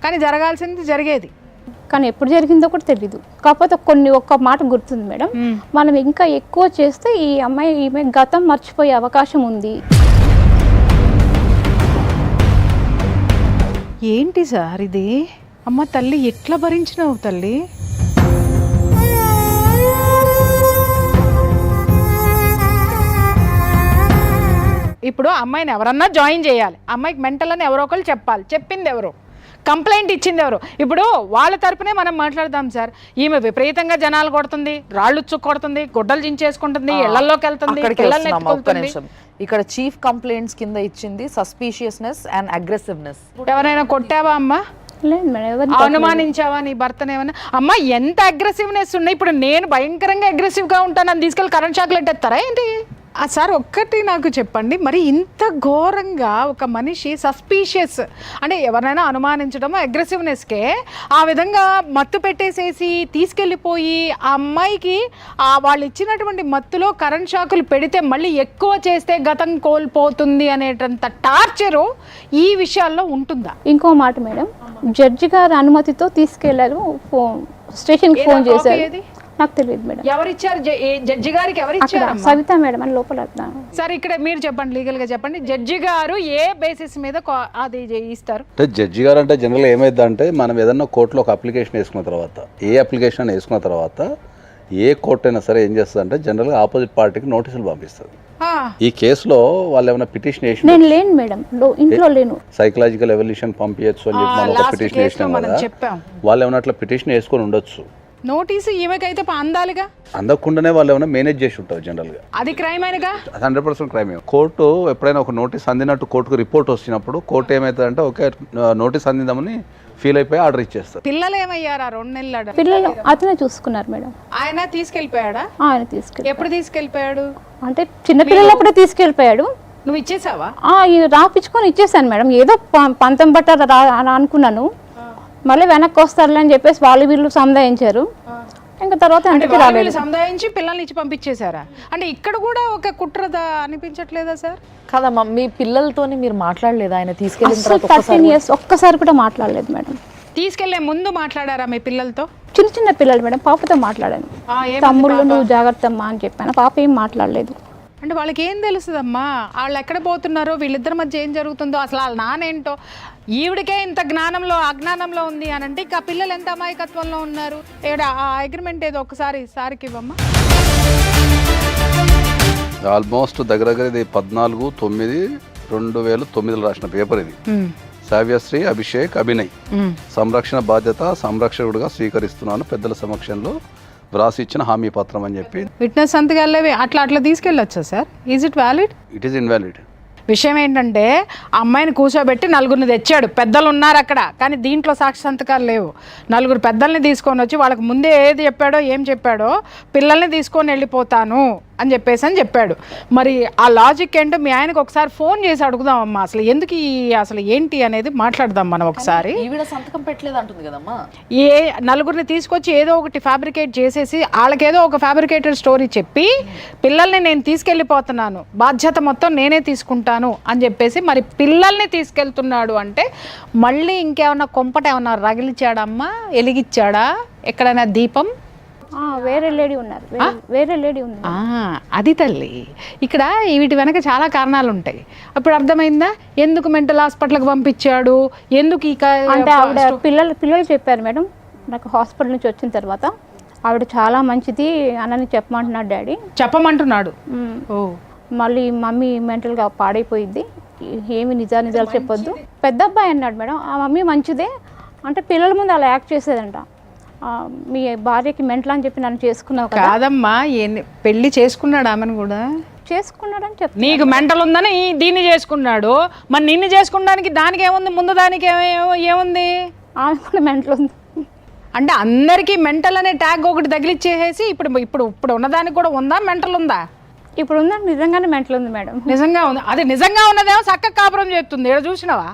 కానీ జరగాల్సింది జరిగేది. కానీ ఎప్పుడు జరిగిందో కూడా తెలీదు. కాకపోతే ఒక్క మాట గుర్తుంది మేడం, మనం ఇంకా ఎక్కువ చేస్తే ఈమె గతం మర్చిపోయే అవకాశం ఉంది. ఏంటి సార్ ఇది? అమ్మ తల్లి, ఎట్లా భరించినావు తల్లి? ఇప్పుడు అమ్మాయిని ఎవరన్నా జాయిన్ చేయాలి, అమ్మాయికి మెంటల్ అని ఎవరో ఒకరు చెప్పాలి. చెప్పింది ఎవరు? కంప్లైంట్ ఇచ్చింది ఎవరు? ఇప్పుడు వాళ్ళ తరపునే మనం మాట్లాడదాం సార్. ఈమె విపరీతంగా జనాలు కొడుతుంది, రాళ్ళు కొడుతుంది, గుడ్డలు చించేసుకుంటుంది, ఇళ్లలోకి వెళ్తుంది, పిల్లల్ని ఎత్తుకుంటుంది. ఇక్కడ చీఫ్ కంప్లైంట్స్ కింద ఇచ్చింది సస్పీషియస్నెస్ అండ్ అగ్రెసివ్నెస్. ఎవరైనా కొట్టావా అమ్మా? లేదు మేడం. అనుమానించావా నీ భర్తను ఏమన్నా? అమ్మా ఎంత అగ్రెసివ్నెస్ ఉన్నాయి. ఇప్పుడు నేను భయంకరంగా అగ్రెసివ్గా ఉంటాను, నన్ను తీసుకెళ్ళి కరెంట్ షాక్లు ఎట్టేస్తారా ఏంటి? సార్ ఒక్కటి నాకు చెప్పండి, మరి ఇంత ఘోరంగా ఒక మనిషి సస్పీషియస్ అంటే ఎవరైనా అనుమానించడం అగ్రెసివ్నెస్కే ఆ విధంగా మత్తు పెట్టేసేసి తీసుకెళ్ళిపోయి ఆ అమ్మాయికి వాళ్ళు ఇచ్చినటువంటి మత్తులో కరెంట్ షాకులు పెడితే మళ్ళీ ఎక్కువ చేస్తే గతం కోల్పోతుంది అనేటంత టార్చరు ఈ విషయాల్లో ఉంటుందా? ఇంకో మాట మేడం, జడ్జి గారి అనుమతితో తీసుకెళ్లారు, స్టేషన్కి ఫోన్ చేశారు. నాకు తెలియదు మేడం. ఎవరిచ్చారు? జడ్జి గారికి ఎవరిచ్చారు? సవిత మేడం అని లోపల. సార్ ఇక్కడ మీరు చెప్పండి, లీగల్ గా చెప్పండి, జడ్జి గారు ఏ బేసిస్ మీద అది ఇస్తారు? అంటే జడ్జి గారు అంటే జనరల్గా ఏమైందంటే మనం ఏదన్నా కోర్టులో ఒక అప్లికేషన్ వేసుకున్న తర్వాత, ఏ అప్లికేషన్ అయినా వేసుకున్న తర్వాత ఏ కోర్టు అయినా సరే ఏం చేస్తుంది అంటే జనరల్గా ఆపోజిట్ పార్టీకి నోటీసులు పంపిస్తుంది. ఈ కేసులో వాళ్ళు ఏమైనా పిటిషన్ వేసి, నేను లేను మేడం, ఇంట్లో లేను, సైకలాజికల్ ఎవల్యూషన్ పంపించచ్చు అని చెప్పి మనం ఒక పిటిషన్ వేసినాం కదా, వాళ్ళు ఏమైనా అట్లా పిటిషన్ వేసుకొని ఉండొచ్చు. నోటీసు ఈమెకైతే అందాలిగా, అందకుండానే వాళ్ళు ఏమైనా మేనేజ్ చేసి ఉంటారు జనరల్గా. అది క్రైమ్ అయినగా, 100% క్రైమ్. కోర్టు ఎప్పుడైనా ఒక నోటీస్ అందినట్టు కోర్టుకు రిపోర్ట్ వచ్చినప్పుడు కోర్టు ఏమవుతుందంటే ఓకే నోటీస్ అందిందామని ఫీల్ అయిపోయి ఆర్డర్ ఇచ్చేస్తారు. పిల్లలు ఏమయ్యారా? 2 నెలలు పిల్లలు అతనే చూసుకున్నారు మేడం. ఆయన తీసుకెళ్ళిపోయాడా? ఆయన తీసుకెళ్ళి. ఎప్పుడు తీసుకెళ్ళిపోయాడు? అంటే చిన్నపిల్లలప్పుడే తీసుకెళ్ళిపోయాడు. నువ్వు ఇచ్చేసావా? రాపించుకొని ఇచ్చేసాను మేడం. ఏదో పంతం బట్ట అనుకున్నాను, మళ్ళీ వెనక్కి వస్తారులే అని చెప్పేసి వీళ్ళు సంధాయించారు. ఇంకా తర్వాత ఇంటికి రాలేదు. సంధాయించి పిల్లల్ని ఇచ్చి పంపించేశారా? అంటే ఇక్కడ కూడా ఒక కుట్రద అనిపించట్లేదా సార్? కదమ్మా, మీ పిల్లలతోని మీరు మాట్లాడలేదు? ఆయన తీసుకెళ్ళిన తర్వాత 13 years ఒక్కసారి కూడా మాట్లాడలేదు మేడం. తీసుకెళ్లే ముందు మాట్లాడారా మీ పిల్లలతో? చిన్న పిల్లలు మేడం, పాపతో మాట్లాడాను. తమ్ముళ్ళు నువ్వు జాగ్రత్త అమ్మా అని చెప్పాను. పాప ఏం మాట్లాడలేదు. అంటే వాళ్ళకి ఏం తెలుస్తుందమ్మా? వాళ్ళు ఎక్కడ పోతున్నారో, వీళ్ళిద్దరి మధ్య ఏం జరుగుతుందో, అసలు వాళ్ళ నానేంటో. ఈవిడికే ఇంత జ్ఞానంలో అజ్ఞానంలో ఉంది అని అంటే ఇక పిల్లలు ఎంత అమాయకత్వంలో ఉన్నారు. ఆ అగ్రిమెంట్ ఏదో ఒకసారి సార్కి ఇవ్వమ్మా. ఆల్మోస్ట్ దగ్గర ఇది 14/9/2009 రాసిన పేపర్ ఇది. సావ్యశ్రీ అభిషేక్ అభినయ్ సంరక్షణ బాధ్యత సంరక్షకుడిగా స్వీకరిస్తున్నాను పెద్దల సమక్షంలో వ్రాసి ఇచ్చిన హామీ పత్రం అని చెప్పి. విట్నెస్ సంతకాలే అట్లా తీసుకెళ్ళొచ్చా sir? Is it valid? It is invalid. విషయం ఏంటంటే ఆ అమ్మాయిని కూర్చోబెట్టి 4 తెచ్చాడు, పెద్దలు ఉన్నారు అక్కడ, కానీ దీంట్లో సాక్షి సంతకాలు లేవు. 4 పెద్దల్ని తీసుకొని వచ్చి వాళ్ళకి ముందే ఏది చెప్పాడో ఏం చెప్పాడో, పిల్లల్ని తీసుకొని వెళ్ళిపోతాను అని చెప్పాడు. మరి ఆ లాజిక్ ఏంటో మీ ఆయనకు ఒకసారి ఫోన్ చేసి అడుగుదామమ్మా, అసలు ఎందుకు అసలు ఏంటి అనేది మాట్లాడదాం మనం ఒకసారి. ఈవిడ సంతకం పెట్టలేదు అంటుంది కదమ్మా. 4 తీసుకొచ్చి ఏదో ఒకటి ఫ్యాబ్రికేట్ చేసేసి వాళ్ళకేదో ఒక ఫ్యాబ్రికేటెడ్ స్టోరీ చెప్పి పిల్లల్ని నేను తీసుకెళ్ళిపోతున్నాను, బాధ్యత మొత్తం నేనే తీసుకుంటాను అని చెప్పేసి మరి పిల్లల్ని తీసుకెళ్తున్నాడు అంటే మళ్ళీ ఇంకేమన్నా కొంపట ఏమన్నా రగిలిచ్చాడమ్మా, ఎలిగిచ్చాడా ఎక్కడైనా దీపం? వేరే లేడీ ఉన్నారు, వేరే లేడీ ఉంది. అది తల్లి, ఇక్కడ వీటి వెనక చాలా కారణాలు ఉంటాయి. అప్పుడు అర్థమైందా ఎందుకు మెంటల్ హాస్పిటల్కి పంపించాడు, ఎందుకు ఈ అంటే ఆవిడ పిల్లలు చెప్పారు మేడం, నాకు హాస్పిటల్ నుంచి వచ్చిన తర్వాత ఆవిడ చాలా మంచిది అని చెప్పమంటున్నాడు డాడీ. చెప్పమంటున్నాడు. ఓ మళ్ళీ మమ్మీ మెంటల్గా పాడైపోయింది, ఏమి నిజాలు చెప్పొద్దు. పెద్ద అబ్బాయి అన్నాడు మేడం, ఆ మమ్మీ మంచిదే అంటే పిల్లల ముందు అలా యాక్ట్ చేసేదంట. మీ భార్యకి మెంటల్ అని చెప్పి నన్ను చేసుకున్నావు కదా. కాదమ్మా, పెళ్లి చేసుకున్నాడు ఆమెను కూడా. చేసుకున్నాడని చెప్పి నీకు మెంటల్ ఉందని దీన్ని చేసుకున్నాడు, మరి నిన్ను చేసుకోవడానికి దానికి ఏముంది, ముందు దానికి ఏముంది? ఆమె కూడా మెంటల్ ఉంది అంటే అందరికీ మెంటల్ అనే ట్యాగ్ ఒకటి తగిలిచ్చేసేసి ఇప్పుడు ఉన్నదానికి కూడా ఉందా, మెంటల్ ఉందా? ఇప్పుడు ఉందంటే నిజంగానే మెంటల్ ఉంది మేడం. నిజంగా ఉంది. అది నిజంగా ఉన్నదేమో చక్కగా కాపురం చేస్తుంది. ఇక్కడ చూసినావా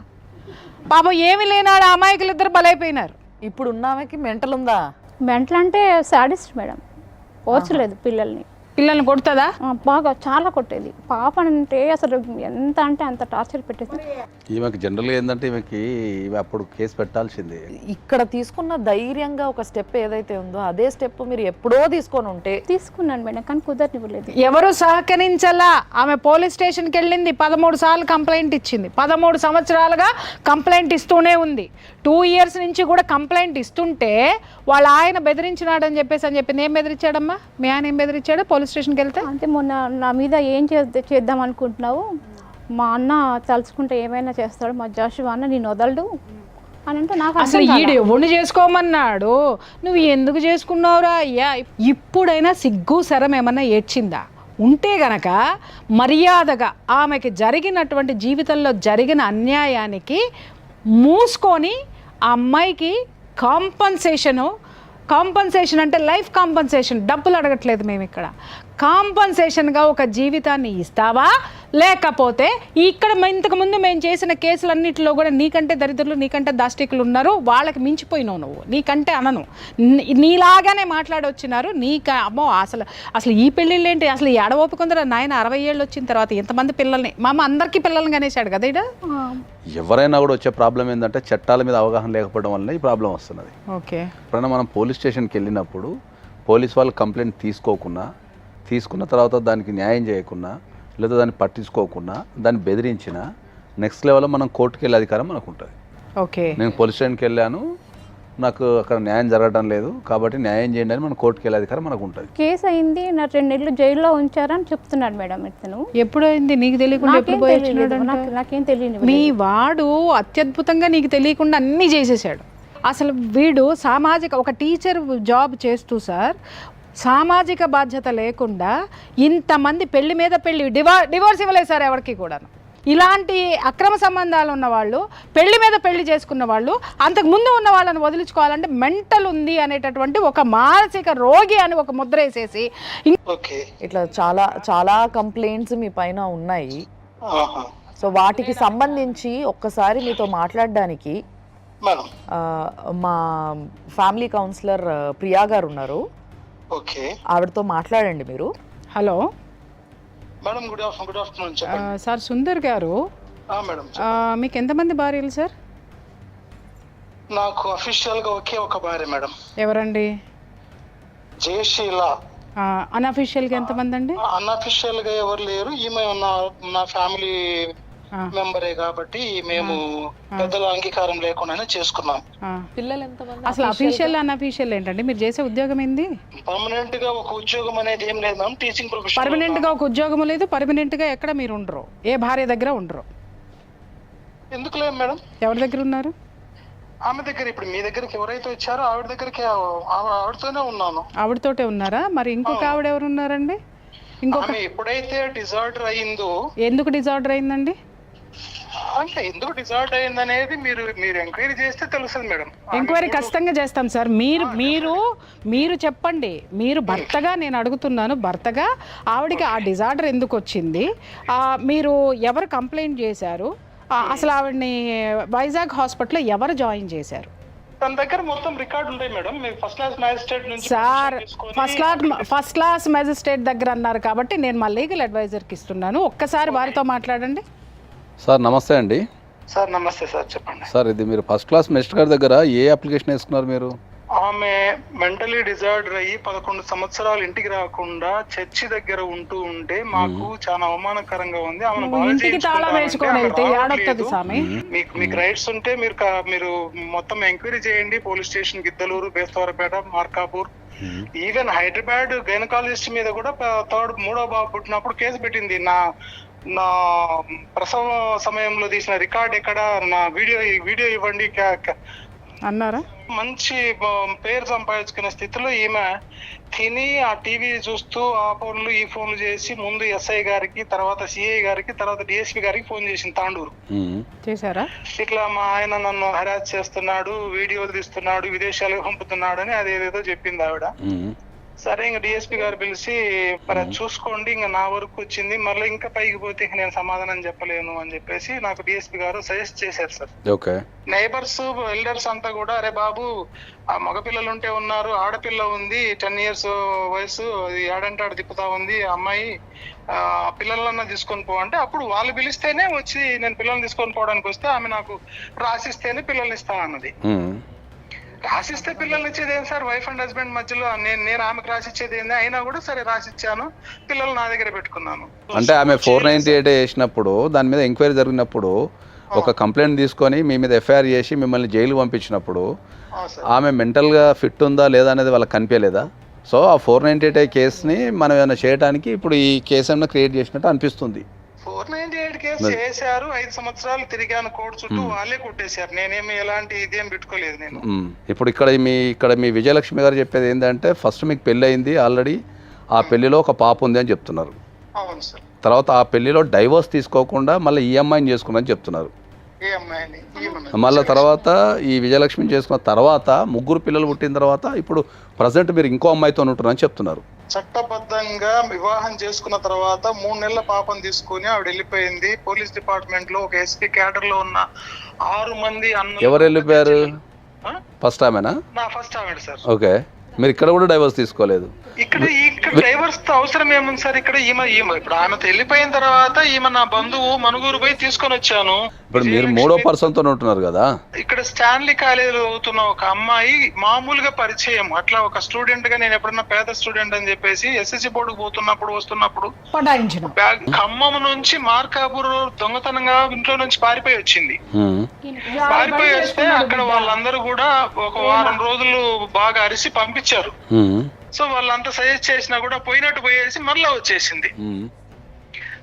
పాపం, ఏమి లేనాడు అమాయకులు ఇద్దరు బలైపోయినారు. ఇప్పుడు ఉన్నామెకి మెంటల్ ఉందా? మెంటల్ అంటే సాడిస్ట్ మేడం, పోర్చలేదు పిల్లల్ని కొడుతుందా? బాగా చాలా కొట్టేది. పాప అంటే అసలు ఎంత అంటే అంత టార్చర్ పెట్టేది. ఈమెకి జనరల్గా ఏంటంటే ఈమె అప్పుడు కేసు పెట్టాల్సిందే. ఇక్కడ తీసుకున్న ధైర్యంగా ఒక స్టెప్ ఏదైతే ఉందో అదే స్టెప్ మీరు ఎప్పుడో తీసుకొని ఉంటే. తీసుకున్నాను మేడం, కానీ కుదరనివ్వలేదు. ఎవరు సహకరించలా. ఆమె పోలీస్ స్టేషన్కి వెళ్ళింది, 13 సార్లు కంప్లైంట్ ఇచ్చింది. 13 సంవత్సరాలుగా కంప్లైంట్ ఇస్తూనే ఉంది. 2 years నుంచి కూడా కంప్లైంట్ ఇస్తుంటే వాళ్ళ ఆయన బెదిరించినాడని చెప్పి ఏం బెదిరించాడమ్మా? మీ ఆయన ఏం బెదిరించాడు పోలీస్ స్టేషన్కి వెళ్తే? అంటే మొన్న నా మీద ఏం చేద్దాం అనుకుంటున్నావు, మా అన్న తలుచుకుంటే ఏమైనా చేస్తాడు, మా జాషువా అన్న నేను వదలడు అని అంటే నాకు అసలు ఈడు ఎవరిని చేసుకోమన్నాడు, నువ్వు ఎందుకు చేసుకున్నావురా అయ్యా? ఇప్పుడైనా సిగ్గు శరం ఏమన్నా ఏడ్చిందా? ఉంటే గనక మర్యాదగా ఆమెకి జరిగినటువంటి జీవితంలో జరిగిన అన్యాయానికి మూసుకొని ఆ అమ్మాయికి కాంపన్సేషన్ అంటే లైఫ్ కాంపన్సేషన్, డబ్బులు అడగట్లేదు మేము ఇక్కడ, కాంపన్సేషన్గా ఒక జీవితాన్ని ఇస్తావా? లేకపోతే ఇక్కడ ఇంతకుముందు మేము చేసిన కేసులన్నింటిలో కూడా నీకంటే దరిద్రులు, నీకంటే దాష్టికులు ఉన్నారు, వాళ్ళకి మించిపోయినావు నువ్వు, నీకంటే అనను, నీలాగానే మాట్లాడొచ్చినారు. అమ్మో అసలు ఈ పెళ్ళిళ్ళు ఏంటి, అసలు ఈ ఓపికందరూ నాయన 60 ఏళ్ళు వచ్చిన తర్వాత ఎంతమంది పిల్లల్ని, మా అమ్మ అందరికీ పిల్లల్ని కనేసాడు కదా ఇడ. ఎవరైనా కూడా వచ్చే ప్రాబ్లం ఏంటంటే చట్టాల మీద అవగాహన లేకపోవడం వల్ల ఈ ప్రాబ్లం వస్తున్నది. ఓకే, ఎప్పుడైనా మనం పోలీస్ స్టేషన్కి వెళ్ళినప్పుడు పోలీస్ వాళ్ళు కంప్లైంట్ తీసుకున్న తర్వాత దానికి న్యాయం చేయకుండా, లేదా దాన్ని పట్టించుకోకుండా, దాన్ని బెదిరించిన నెక్స్ట్ లెవెల్లో మనం కోర్టుకు వెళ్ళే అధికారం మనకు ఉంటుంది. ఓకే, నేను పోలీస్ స్టేషన్కి వెళ్ళాను, నాకు అక్కడ న్యాయం జరగడం లేదు కాబట్టి న్యాయం చేయండి అని మనం కోర్టుకు వెళ్ళే అధికారం మనకు ఉంటుంది. కేసు అయింది, నా 2 నెలలు జైల్లో ఉంచారని చెప్తున్నాడు మేడం. ఇతను ఎప్పుడు అయింది నీకు తెలియకుండా? నాకేం తెలియదు. మీ వాడు అత్యద్భుతంగా నీకు తెలియకుండా అన్నీ చేసేసాడు. అసలు వీడు ఒక టీచర్ జాబ్ చేస్తూ సార్ సామాజిక బాధ్యత లేకుండా ఇంతమంది పెళ్లి మీద పెళ్లి, డివోర్స్ ఇవ్వలేదు సార్ ఎవరికి కూడా. ఇలాంటి అక్రమ సంబంధాలు ఉన్న వాళ్ళు, పెళ్లి మీద పెళ్లి చేసుకున్న వాళ్ళు, అంతకు ముందు ఉన్న వాళ్ళని వదిలించుకోవాలంటే మెంటల్ ఉంది అనేటటువంటి ఒక మానసిక రోగి అని ఒక ముద్ర వేసేసి ఇట్లా చాలా కంప్లైంట్స్ మీ పైన ఉన్నాయి. సో వాటికి సంబంధించి ఒక్కసారి మీతో మాట్లాడడానికి మా ఫ్యామిలీ కౌన్సిలర్ ప్రియా గారు ఉన్నారు, ఆవిడతో మాట్లాడండి మీరు. Hello madam, good afternoon. Sir Sundar గారు, మీకు ఎంతమంది భార్యలు సార్? నాకు అఫీషియల్ గా ఒక భార్య మేడం. ఎవరండి? జయశీల. అన్అఫీషియల్ గా ఎంతమంది అండి? అన్అఫీషియల్ గా ఎవరు లేరు, ఈమె నా ఫ్యామిలీ మెంబరే కాబట్టి మేము పెద్దల అంగీకారం లేకుండానే చేసుకున్నాం. పిల్లలు ఎంతమంది? అసలు అఫీషియల్ అన్అఫీషియల్ ఏంటండి? మీరు చేసే ఉద్యోగం ఏంది? పర్మనెంట్ గా ఒక ఉద్యోగం అనేది ఏం లేదు మ్యామ్, టీచింగ్ ప్రొఫెషన్. పర్మనెంట్ గా ఒక ఉద్యోగం లేదు, పర్మనెంట్ గా ఎక్కడ మీరు ఉండరు, ఏ భార్య దగ్గర ఉండరు. ఎందుకు లేదు మేడం? ఎవరి దగ్గర ఉన్నారు? ఆమె దగ్గర. ఇప్పుడు మీ దగ్గరికి ఎవరైతే వచ్చారో ఆవిడ దగ్గరికి ఆవిడతోనే ఉన్నాను. ఆవిడతోటే ఉన్నారా? మరి ఇంకొక ఆవిడ ఎవరు ఉన్నారండి? ఇంకొక ఎప్పుడైతే డిజార్డర్ అయిందో. ఎందుకు డిజార్డర్ అయిందండి? అంటే ఎందుకు డిజార్డర్ అయింది అనేది మీరు ఎంక్వైరీ చేస్తే తెలుస్తుంది మేడం. ఎంక్వైరీ ఖచ్చితంగా చేస్తాం సార్. మీరు చెప్పండి. మీరు భర్తగా నేను అడుగుతున్నాను, భర్తగా ఆవిడకి ఆ డిజార్డర్ ఎందుకు వచ్చింది, మీరు ఎవరు కంప్లైంట్ చేశారు, అసలు ఆవిడని వైజాగ్ హాస్పిటల్లో ఎవరు జాయిన్ చేశారు? తన దగ్గర మొత్తం రికార్డు ఉంటాయి మేడం. ఫస్ట్ క్లాస్ మ్యాజిస్ట్రేట్ నుంచి సార్ ఫస్ట్ క్లాస్ మ్యాజిస్ట్రేట్ దగ్గర అన్నారు కాబట్టి నేను మా లీగల్ అడ్వైజర్కి ఇస్తున్నాను, ఒక్కసారి వారితో మాట్లాడండి. సార్ నమస్తే అండి. సార్ నమస్తే సార్, చెప్పండి సార్. ఇది మీరు ఫస్ట్ క్లాస్ మెజిస్ట్రేట్ గారి దగ్గర ఏ అప్లికేషన్ వేసుకున్నారు మీరు? ఆమె మెంటలీ డిజార్డర్ అయ్యి 11 సంవత్సరాలు ఇంటికి రాకుండా చర్చి దగ్గర ఉంటే మాకు చాలా అవమానకరంగా ఉంది. ఆమెను బాగా ఇంటికి తాళం వేసుకొని వెళ్తే ఏడొస్తుంది స్వామి. మీకు రైట్స్ ఉంటే మీరు మొత్తం ఎంక్వైరీ చేయండి. Police station Giddalur, Bestavaripeta, Markapur, even Hyderabad gynaecologist మీద కూడా మూడో బాబు పుట్టినప్పుడు కేసు పెట్టింది. నా ప్రసవ సమయంలో తీసిన రికార్డ్ ఎక్కడ, నా వీడియో ఇవ్వండి అన్నారా? మంచి పేరు సంపాదించుకునే స్థితిలో ఈమె తిని ఆ టీవీ చూస్తూ ఆ ఫోన్లు ఈ ఫోన్లు చేసి ముందు ఎస్ఐ గారికి, తర్వాత సిఐ గారికి, తర్వాత డిఎస్పీ గారికి ఫోన్ చేసింది తాండూరు. చేశారా? ఇట్లా మా ఆయన నన్ను హెరాస్ చేస్తున్నాడు, వీడియోలు తీస్తున్నాడు, విదేశాలకు పంపుతున్నాడు అని అదేదేదో చెప్పింది ఆవిడ. సరే ఇంకా డిఎస్పీ గారు పిలిచి మరి చూసుకోండి, ఇంకా నా వరకు వచ్చింది, మళ్ళీ ఇంకా పైకి పోతే నేను సమాధానం చెప్పలేను అని చెప్పేసి నాకు డిఎస్పీ గారు సజెస్ట్ చేశారు సార్. ఓకే. నైబర్స్, ఎల్డర్స్ అంతా కూడా అరే బాబు ఆ మగపిల్లలు ఉంటే ఉన్నారు, ఆడపిల్ల ఉంది 10 years వయసు, అది ఆడంటే ఆడ తిప్పుతా ఉంది అమ్మాయి, ఆ పిల్లలన్నా తీసుకొని పో అంటే అప్పుడు వాళ్ళు పిలిస్తేనే వచ్చి నేను పిల్లల్ని తీసుకొని పోవడానికి వస్తే ఆమె నాకు రాసిస్తేనే పిల్లల్ని ఇస్తా అన్నది. రాసిస్తే పిల్లల్ని ఇచ్చేది ఏం సార్, వైఫ్ అండ్ హస్బెండ్ మధ్యలో నేను ఆమెకు రాసిచ్చేది ఏంది, అయినా కూడా సరే రాసిచ్చాను, పిల్లలు నా దగ్గర పెట్టుకున్నాను. అంటే ఆమె 498 చేసినప్పుడు దాని మీద ఎంక్వైరీ జరిగినప్పుడు ఒక కంప్లైంట్ తీసుకొని మీ మీద ఎఫ్ఐఆర్ చేసి మిమ్మల్ని జైలు పంపించినప్పుడు ఆమె మెంటల్గా ఫిట్ ఉందా లేదా అనేది వాళ్ళకి కనిపించలేదా? సో ఆ 498 కేసుని మనం ఏమైనా చేయడానికి ఇప్పుడు ఈ కేసు ఏమైనా క్రియేట్ చేసినట్టు అనిపిస్తుంది. 498 కేసు చేశారు, 5 సంవత్సరాలు తిరిగాను కోర్టు చుట్టూ, వాళ్ళే కొట్టేశారు, నేనేమి ఎలాంటి ఇదేం పెట్టుకోలేదు నేను. ఇప్పుడు ఇక్కడ మీ విజయలక్ష్మి గారు చెప్పేది ఏంటంటే ఫస్ట్ మీకు పెళ్ళి అయింది ఆల్రెడీ, ఆ పెళ్లిలో ఒక పాప ఉంది అని చెప్తున్నారు. అవును సార్. తర్వాత ఆ పెళ్లిలో డైవోర్స్ తీసుకోకుండా మళ్ళీ ఈ అమ్మాయిని చేసుకున్నారని చెప్తున్నారు. ఏ అమ్మాయిని? మళ్ళీ తర్వాత ఈ విజయలక్ష్మిని చేసుకున్న తర్వాత 3 పిల్లలు పుట్టిన తర్వాత ఇప్పుడు ప్రజెంట్ మీరు ఇంకో అమ్మాయితో ఉంటున్నారని చెప్తున్నారు. చట్టబద్ధంగా వివాహం చేసుకున్న తర్వాత 3 నెలల పాపను తీసుకుని ఆవిడ వెళ్ళిపోయింది. పోలీస్ డిపార్ట్మెంట్ లో ఒక ఎస్పీ క్యాడర్ లో ఉన్న 6 మంది ఎవరు వెళ్ళిపోయారు? ఫస్ట్ ఆమెనా? నా ఫస్ట్ ఆవిడ సార్. ఓకే. మీరు ఇక్కడ కూడా డైవర్స్ తీసుకోలేదు? ఇక్కడ డైవర్స్ తో అవసరం ఏముంది సార్? ఇక్కడ ఈమె ఇప్పుడు ఆమెతో వెళ్ళిపోయిన తర్వాత ఈమె నా బంధువు మనుగురు పోయి తీసుకొని వచ్చాను. ఇప్పుడు మీరు 3వ పర్సన్ తో ఉంటున్నారు కదా. ఇక్కడ స్టాన్లీ కాలేజీలో అవుతున్న ఒక అమ్మాయి మామూలుగా పరిచయం, అట్లా ఒక స్టూడెంట్ గా నేను ఎప్పుడన్నా పేద స్టూడెంట్ అని చెప్పేసి ఎస్ఎస్సి బోర్డుకు వస్తున్నప్పుడు ఖమ్మం నుంచి మార్కాపూర్ దొంగతనంగా ఇంట్లో నుంచి పారిపోయి వచ్చింది. పారిపోయి వస్తే అక్కడ వాళ్ళందరూ కూడా ఒక వారం రోజులు బాగా అరిసి పంపించారు. సో వాళ్ళంతా సజెస్ట్ చేసినా కూడా పోయినట్టు పోయేసి మళ్ళా వచ్చేసింది.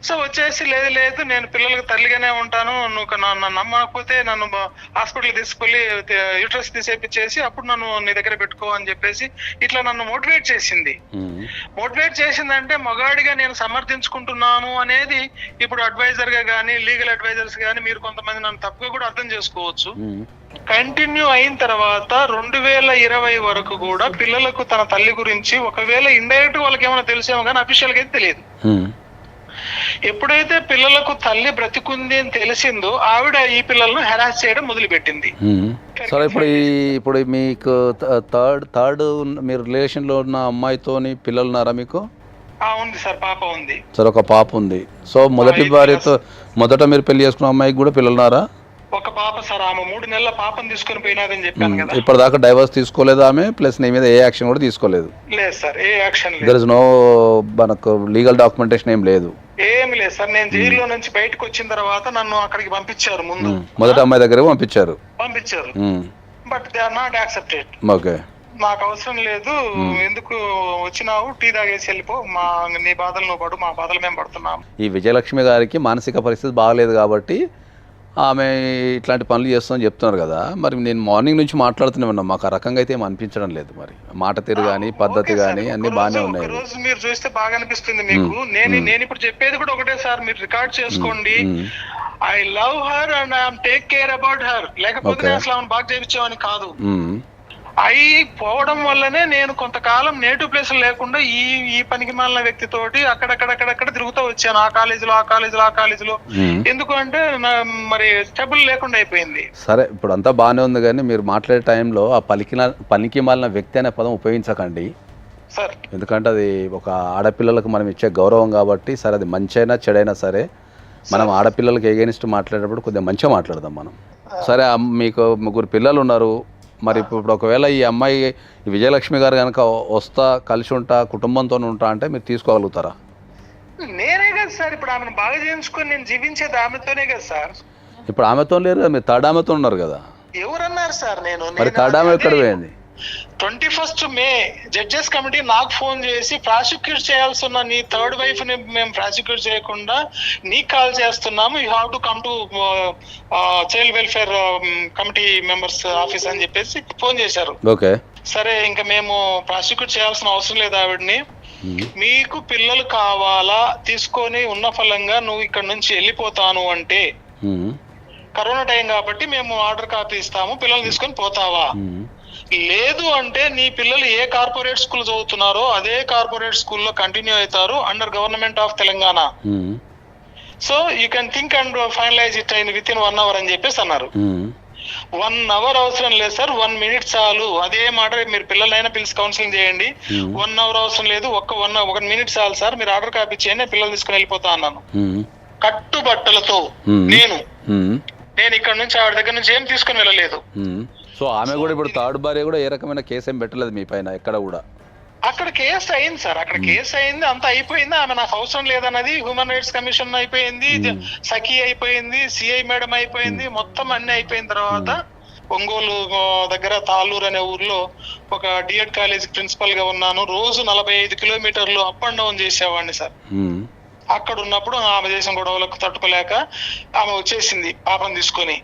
సో వచ్చేసి లేదు నేను పిల్లలకు తల్లిగానే ఉంటాను, నువ్వు నన్ను నమ్మకపోతే నన్ను హాస్పిటల్ తీసుకెళ్ళి యూట్రస్ తీసేపించేసి అప్పుడు నన్ను నీ దగ్గర పెట్టుకో అని చెప్పేసి ఇట్లా నన్ను మోటివేట్ చేసింది. మోటివేట్ చేసిందంటే మగాడిగా నేను సమర్థించుకుంటున్నాను అనేది ఇప్పుడు అడ్వైజర్ గా కానీ లీగల్ అడ్వైజర్స్ కానీ మీరు కొంతమంది నన్ను తప్పుగా కూడా అర్థం చేసుకోవచ్చు. కంటిన్యూ అయిన తర్వాత 2020 వరకు కూడా పిల్లలకు తన తల్లి గురించి ఒకవేళ ఇండైరెక్ట్ వాళ్ళకి ఏమైనా తెలిసేమో కానీ అఫీషియల్ గా అయితే తెలియదు. ఎప్పుడైతే పిల్లలకు తల్లి బ్రతికుంది అని తెలిసిందో ఆవిడ ఈ పిల్లలను హెరాస్ చేయడం మొదలుపెట్టింది. సరే, ఇప్పుడు మీకు థర్డ్ మీరు రిలేషన్ లో ఉన్న అమ్మాయితోని పిల్లలు ఉన్నారా మీకు? ఉంది సార్, పాప ఉంది. సరే, ఒక పాప ఉంది. సో మొదటి భార్యతో మొదట మీరు పెళ్లి చేసుకున్న అమ్మాయికి కూడా పిల్లలు ఉన్నారా? ఒక పాప సార్, ఆమె 3 నెలల పాపను తీసుకుని పోయినాదని చెప్పాను కదా. ఇప్పటిదాకా డైవర్స్ తీసుకోలేదు ఆమె, ప్లస్ నీ మీద ఏ యాక్షన్ కూడా తీసుకోలేదు? లేదు సార్, ఏ యాక్షన్ లేదు. దేర్ ఇస్ నో మనకు లీగల్ డాక్యుమెంటేషన్ ఏం లేదు? ఏమి లేదు సార్. నేను జైల్లో నుంచి బయటకు వచ్చిన తర్వాత నన్ను అక్కడికి పంపించారు. ముందు మొదటి అమ్మాయి దగ్గర పంపించారు. But they are not accepted. Okay. నాకు అవసరం లేదు, ఎందుకు వచ్చినావు, టీ తాగేసి వెళ్ళిపో, నీ బాధలు నువ్వు పడు, మా బాధలు మేము పడుతున్నాం. ఈ విజయలక్ష్మి గారికి మానసిక పరిస్థితి బాగలేదు కాబట్టి ఆమె ఇట్లాంటి పనులు చేస్తుందని చెప్తున్నారు కదా. మరి నేను మార్నింగ్ నుంచి మాట్లాడుతూనే ఉన్నా, మాకు ఆ రకంగా అయితే ఏం అనిపించడం లేదు. మరి మాట తీరు కానీ పద్ధతి కానీ అన్ని బాగానే ఉన్నాయి. రోజు మీరు చూస్తే బాగా అనిపిస్తుంది మీకు. నేను ఇప్పుడు చెప్పేది కూడా ఒకటే సార్, మీరు రికార్డ్ చేసుకోండి. I love her and I take care about her. లేకపోతే అసలు ఆమెను బాగా చేయించామని కాదు. అయి పోవడం వల్లనే నేను కొంతకాలం నేటివ్ ప్లేస్ లేకుండా ఈ పనికి మాలిన వ్యక్తితోటి అక్కడక్కడ తిరుగుతూ వచ్చాను. ఆ కాలేజీలో ఎందుకు అంటే మరి స్టెబుల్ లేకుండా అయిపోయింది. సరే, ఇప్పుడు అంతా బాగానే ఉంది కానీ మీరు మాట్లాడే టైంలో ఆ పనికి మాలిన వ్యక్తి అనే పదం ఉపయోగించకండి సార్. ఎందుకంటే అది ఒక ఆడపిల్లలకు మనం ఇచ్చే గౌరవం కాబట్టి. సరే, అది మంచైనా చెడైనా సరే మనం ఆడపిల్లలకి ఎగెనిస్ట్ మాట్లాడేటప్పుడు కొద్దిగా మంచిగా మాట్లాడదాం మనం. సరే, మీకు 3 పిల్లలు ఉన్నారు, మరి ఇప్పుడు ఒకవేళ ఈ అమ్మాయి ఈ విజయలక్ష్మి గారు కనుక వస్తా కలిసి ఉంటా కుటుంబంతో ఉంటా అంటే మీరు తీసుకోగలుగుతారా? నేనే కదా సార్ ఇప్పుడు ఆమెను బాగా చేయించుకొని నేను జీవించేది ఆమెతోనే కదా సార్. ఇప్పుడు ఆమెతో లేరు కదా, మీరు థర్డ్ ఆమెతో ఉన్నారు కదా. ఎవరన్నారు సార్? మరి థర్డ్ ఆమె ఎక్కడ పోయింది? 21 మే జడ్జెస్ కమిటీ నాకు ఫోన్ చేసి ప్రాసిక్యూట్ చేయాల్సిన నీ థర్డ్ వైఫ్ ని మేము ప్రాసిక్యూట్ చేయకుండా నీకు కాల్ చేస్తున్నాము, you have to come to child welfare committee members office అని చెప్పేసి ఫోన్ చేశారు. ఓకే, సరే ఇంకా మేము ప్రాసిక్యూట్ చేయాల్సిన అవసరం లేదు ఆవిడని, మీకు పిల్లలు కావాలా తీసుకొని ఉన్న ఫలంగా నువ్వు ఇక్కడ నుంచి వెళ్ళిపోతాను అంటే కరోనా టైం కాబట్టి మేము ఆర్డర్ కాపీ ఇస్తాము, పిల్లలు తీసుకొని పోతావా? లేదు అంటే నీ పిల్లలు ఏ కార్పొరేట్ స్కూల్ చదువుతున్నారో అదే కార్పొరేట్ స్కూల్లో కంటిన్యూ అవుతారు under government of Telangana. So you can think and finalise it అయిన విత్ ఇన్ 1 hour అని చెప్పేసి అన్నారు. 1 hour అవసరం లేదు సార్, 1 minute చాలు. అదే మాట మీరు పిల్లలైనా పిలిచి కౌన్సిలింగ్ చేయండి. 1 hour అవసరం లేదు, 1 minute చాలు సార్, మీరు ఆర్డర్ కాపీ చేయండి, పిల్లలు తీసుకుని వెళ్ళిపోతా అన్నాను. కట్టుబట్టలతో నేను ఇక్కడ నుంచి ఆవిడ దగ్గర నుంచి ఏం తీసుకుని వెళ్ళలేదు. సో ఆమె కూడా ఇప్పుడు థర్డ్ భార్య కూడా ఏ రకమైన కేసు ఏం పెట్టలేదు మీ పైన ఎక్కడ కూడా? అక్కడ కేసు అయింది సార్, అక్కడ కేసు అయింది, అంత అయిపోయింది. ఆమె నాకు అవసరం లేదన్నది హ్యూమన్ రైట్స్ కమిషన్ అయిపోయింది, సఖీ అయిపోయింది, సిఐ మేడం అయిపోయింది, మొత్తం అన్ని అయిపోయిన తర్వాత ఒంగోలు దగ్గర తాళ్ళూరు అనే ఊర్లో ఒక డిఎడ్ కాలేజ్ ప్రిన్సిపల్ గా ఉన్నాను. రోజు 45 కిలోమీటర్లు అప్ అండ్ డౌన్ చేసేవాడిని సార్. అక్కడ ఉన్నప్పుడు ఆమె చేసిన గొడవలకు తట్టుకోలేక ఆమె వచ్చేసింది పాపను తీసుకొని.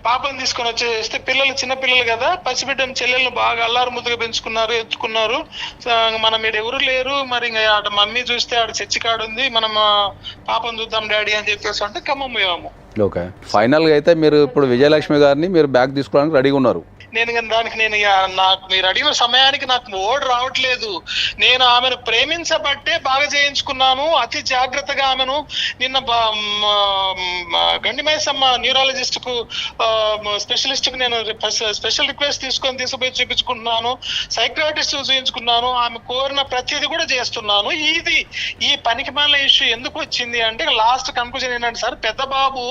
పాపను తీసుకొని వచ్చేస్తే పిల్లలు చిన్న పిల్లలు కదా, పసిబిడ్డను చెల్లెళ్ళు బాగా అల్లారు ముద్దుగా పెంచుకున్నారు, ఎత్తుకున్నారు. మనం మీరు ఎవరు లేరు, మరి ఇంకా ఆడ మమ్మీ చూస్తే ఆడ చర్చి కాడు ఉంది, మనం పాపను చూద్దాం డాడీ అని చెప్పేసి అంటే ఖమ్మం పోయాము. ఓకే, ఫైనల్ గా అయితే మీరు ఇప్పుడు విజయలక్ష్మి గారిని మీరు బ్యాక్ తీసుకోవడానికి రెడీగా ఉన్నారు. దానికి నాకు మీరు అడిగిన సమయానికి నాకు ఓడి రావట్లేదు. నేను ఆమెను ప్రేమించబట్టే బాగా చేయించుకున్నాను, అతి జాగ్రత్తగా ఆమెను. నిన్న గండిమైసమ్మ న్యూరాలజిస్ట్ కు స్పెషలిస్ట్ కు నేను స్పెషల్ రిక్వెస్ట్ తీసుకుపోయి చూపించుకుంటున్నాను, సైక్రాటిస్ట్ చూపించుకున్నాను, ఆమె కోరిన ప్రతిదీ కూడా చేస్తున్నాను. ఈ పనికి మాలిన ఇష్యూ ఎందుకు వచ్చింది అంటే లాస్ట్ కన్క్లూజన్ ఏంటంటే సార్, పెద్ద బాబు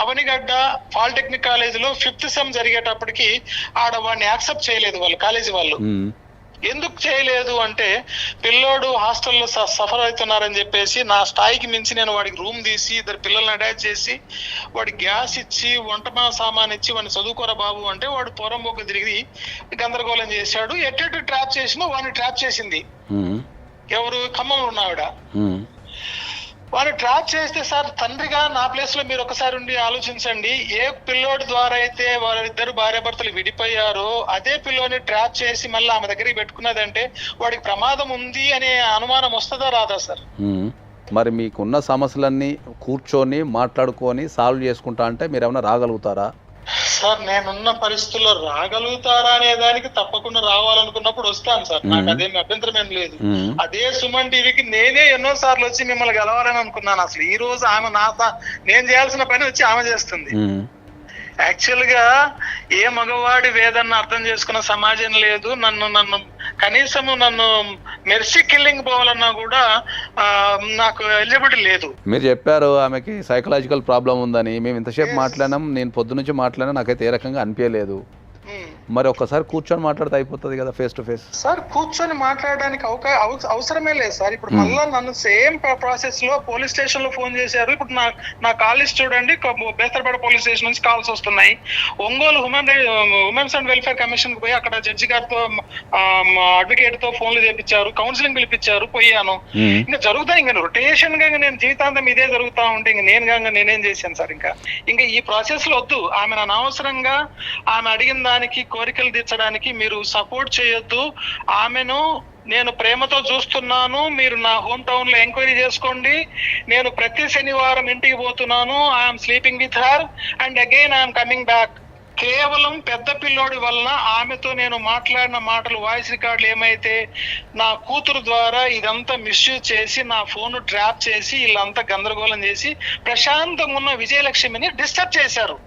అవనిగడ్డ పాలిటెక్నిక్ కాలేజీలో 5th సెమ్ జరిగేటప్పటికి వాడిని యాక్సెప్ట్ చేయలేదు వాళ్ళు, కాలేజీ వాళ్ళు. ఎందుకు చేయలేదు అంటే పిల్లోడు హాస్టల్లో సఫర్ అవుతున్నారని చెప్పేసి నా స్థాయికి మించి నేను వాడికి రూమ్ తీసి 2 పిల్లల్ని అటాచ్ చేసి వాడికి గ్యాస్ ఇచ్చి వంట సామాన్ ఇచ్చి వాడిని చదువుకోరా బాబు అంటే వాడు పొరంబోక తిరిగి గందరగోళం చేశాడు. ఎటు ట్రాప్ చేసినా వాడిని ట్రాప్ చేసింది ఎవరు? ఖమ్మంలో ఉన్నావిడ. వాడిని ట్రాప్ చేస్తే సార్, తండ్రిగా నా ప్లేస్ లో మీరు ఒకసారి ఉండి ఆలోచించండి. ఏ పిల్లోడి ద్వారా అయితే వారిద్దరు భార్యాభర్తలు విడిపోయారో అదే పిల్లోని ట్రాప్ చేసి మళ్ళీ ఆమె దగ్గరికి పెట్టుకున్నదంటే వాడికి ప్రమాదం ఉంది అనే అనుమానం వస్తుందా రాదా సార్? మరి మీకున్న సమస్యలన్నీ కూర్చొని మాట్లాడుకొని సాల్వ్ చేసుకుంటా అంటే మీరు ఏమైనా రాగలుగుతారా? సార్ నేనున్న పరిస్థితుల్లో రాగలుగుతారా అనే దానికి తప్పకుండా రావాలనుకున్నప్పుడు వస్తాను సార్, నాకు అదేమి అభ్యంతరం ఏం లేదు. అదే సుమన్ టీవీకి నేనే ఎన్నో సార్లు వచ్చి మిమ్మల్ని గెలవాలని అనుకున్నాను. అసలు ఈ రోజు ఆమె నేను చేయాల్సిన పని వచ్చి ఆమె చేస్తుంది. యాక్చువల్ గా ఏ మగవాడి వేదన్న అర్థం చేసుకున్న సమాజం లేదు. నన్ను కనీసము నన్ను మెర్సీ కిల్లింగ్ పోవాలన్నా కూడా నాకు ఎలిజిబిలిటీ లేదు. మీరు చెప్పారు ఆమెకి సైకలాజికల్ ప్రాబ్లం ఉందని, మేము ఇంతసేపు మాట్లాడినాం, నేను పొద్దు నుంచి మాట్లాడినా, నాకైతే ఏ రకంగా అనిపించలేదు. మరి ఒక్కసారి కూర్చొని మాట్లాడితే అయిపోతుంది కదా ఫేస్ టు ఫేస్. సార్ కూర్చొని మాట్లాడడానికి అవసరమే లేదు సార్. ఇప్పుడు మళ్ళీ నన్ను సేమ్ ప్రాసెస్ లో పోలీస్ స్టేషన్ లో ఫోన్ చేశారు. ఇప్పుడు నా కాలేజ్ చూడండి, బేస్తరపేట పోలీస్ స్టేషన్ నుంచి కాల్స్ వస్తున్నాయి. Ongole women's and welfare commission కు పోయి అక్కడ జడ్జి గారితో అడ్వకేట్ తో ఫోన్లు చేపించారు, కౌన్సిలింగ్ పిలిపించారు, పోయాను. ఇంకా జరుగుతాయి, ఇంకా రొటేషన్ గా నేను జీవితాంతం ఇదే జరుగుతా ఉంటే ఇంక నేనేం చేశాను సార్? ఇంకా ఈ ప్రాసెస్ లో వద్దు. ఆమె అనవసరంగా ఆమె అడిగిన దానికి కోరికలు తీర్చడానికి మీరు సపోర్ట్ చేయొద్దు. ఆమెను నేను ప్రేమతో చూస్తున్నాను, మీరు నా హోమ్ టౌన్ లో ఎంక్వైరీ చేసుకోండి. నేను ప్రతి శనివారం ఇంటికి పోతున్నాను. I'm sleeping with her and again I'm coming back. కేవలం పెద్ద పిల్లోడి వలన ఆమెతో నేను మాట్లాడిన మాటలు, వాయిస్ రికార్డులు ఏమైతే నా కూతురు ద్వారా ఇదంతా మిస్యూజ్ చేసి నా ఫోన్ ట్రాప్ చేసి వీళ్ళంతా గందరగోళం చేసి ప్రశాంతంగా ఉన్న విజయలక్ష్మిని డిస్టర్బ్ చేశారు.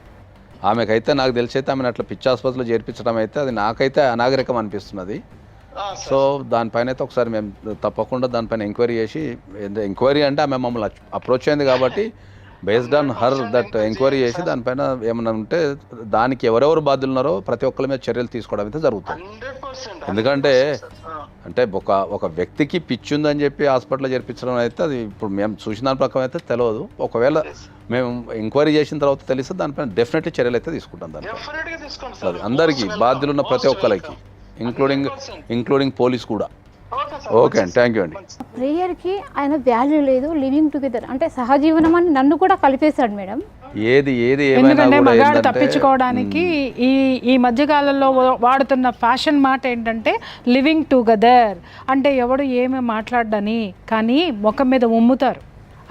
ఆమెకైతే నాకు తెలిసి అయితే ఆమెను అట్లా పిచ్చి ఆసుపత్రిలో చేర్పించడం అయితే అది నాకైతే అనాగరికం అనిపిస్తున్నది. సో దానిపైన అయితే ఒకసారి మేము తప్పకుండా దానిపైన ఎంక్వైరీ చేసి, ఎంక్వైరీ అంటే ఆమె మమ్మల్ని అప్రోచ్ అయింది కాబట్టి based on her that enquiry చేసి దానిపైన ఏమన్నా ఉంటే దానికి ఎవరెవరు బాధ్యులు ఉన్నారో ప్రతి ఒక్కరి మీద చర్యలు తీసుకోవడం అయితే జరుగుతుంది. 100%. ఎందుకంటే అంటే ఒక వ్యక్తికి పిచ్చి ఉందని చెప్పి హాస్పిటల్లో చేర్పించడం అయితే అది ఇప్పుడు మేము చూసిన దాని ప్రకారం అయితే తెలియదు. ఒకవేళ మేము ఎంక్వైరీ చేసిన తర్వాత తెలిస్తే దానిపైన డెఫినెట్లీ చర్యలు అయితే తీసుకుంటాం. Definitely గా తీసుకోండి అది సార్. అందరికీ బాధ్యులు ఉన్న ప్రతి ఒక్కరికి ఇంక్లూడింగ్ పోలీస్ కూడా. ఓకే అండి, థ్యాంక్ యూ అండి. ప్రేయర్కి ఆయన వాల్యూ లేదు, లివింగ్ టుగెదర్ అంటే సహజీవనం అని నన్ను కూడా కలిపేశాడు మేడం. ఏది ఏమైనా ఎందుకంటే కూడా మగాడు ఏంటంటే తప్పించుకోవడానికి ఈ మధ్యకాలంలో వాడుతున్న ఫ్యాషన్ మాట ఏంటంటే లివింగ్ టుగెదర్ అంటే ఎవడు ఏమి మాట్లాడని, కానీ ముఖం మీద ఉమ్ముతారు.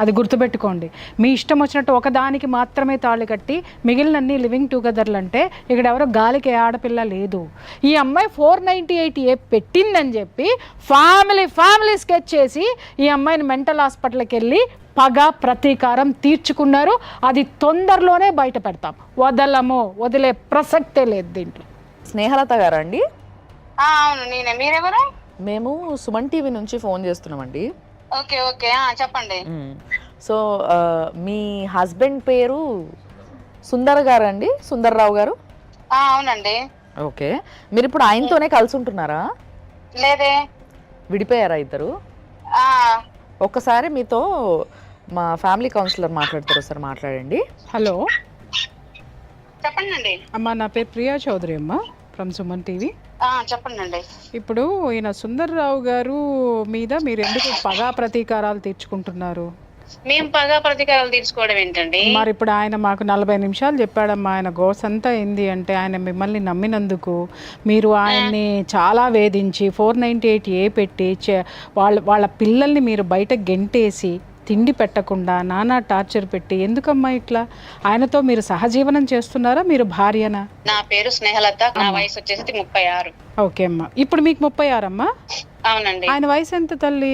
అది గుర్తుపెట్టుకోండి. మీ ఇష్టం వచ్చినట్టు ఒకదానికి మాత్రమే తాళి కట్టి మిగిలినన్ని లివింగ్ టుగెదర్లు అంటే ఇక్కడ ఎవరో గాలికి ఆడపిల్ల లేదు. ఈ అమ్మాయి 498A పెట్టిందని చెప్పి ఫ్యామిలీ స్కెచ్ చేసి ఈ అమ్మాయిని మెంటల్ హాస్పిటల్కి వెళ్ళి పగ ప్రతీకారం తీర్చుకున్నారు. అది తొందరలోనే బయట పెడతాం, వదిలే ప్రసక్తే లేదు దీంట్లో. స్నేహలత గారా అండి? అవును నేనే. మీరెవరు? మేము సుమన్ టీవీ నుంచి ఫోన్ చేస్తున్నామండి. ఓకే ఓకే చెప్పండి. సో మీ హస్బెండ్ పేరు సుందర్ గారు అండి? సుందర్రావు గారు? అవునండి. ఓకే, మీరు ఇప్పుడు ఆయనతోనే కలిసి ఉంటున్నారా? లేదే, విడిపోయారా ఇద్దరు? ఒక్కసారి మీతో మా ఫ్యామిలీ కౌన్సిలర్ మాట్లాడతారు సార్, మాట్లాడండి. హలో చెప్పండి. అమ్మ, నా పేరు ప్రియా చౌదరి అమ్మ, ఫ్రమ్ సుమన్ టీవీ. చెప్పండి. ఇప్పుడు ఈయన సుందర్రావు గారు మీద మీరు ఎందుకు పగా ప్రతీకారాలు తీర్చుకుంటున్నారు? మేము పగా ప్రతీకారాలు తీర్చుకోవడం ఏంటండి? మరి ఇప్పుడు ఆయన మాకు 40 నిమిషాలు చెప్పాడమ్మా. ఆయన గోసంతా ఏంది అంటే ఆయన మిమ్మల్ని నమ్మినందుకు మీరు ఆయన్ని చాలా వేధించి 498A పెట్టి వాళ్ళ పిల్లల్ని మీరు బయట గెంటేసి తిండి పెట్టకుండా నానా టార్చర్ పెట్టి ఎందుకమ్మా ఇట్లా? ఆయనతో మీరు సహజీవనం చేస్తున్నారా? మీరు భార్యనా? నా పేరు స్నేహలత, నా వయసు వచ్చేసి 36. ఓకే అమ్మా, ఇప్పుడు మీకు 36 అమ్మా? అవునండి. ఆయన వయసు ఎంత తల్లి?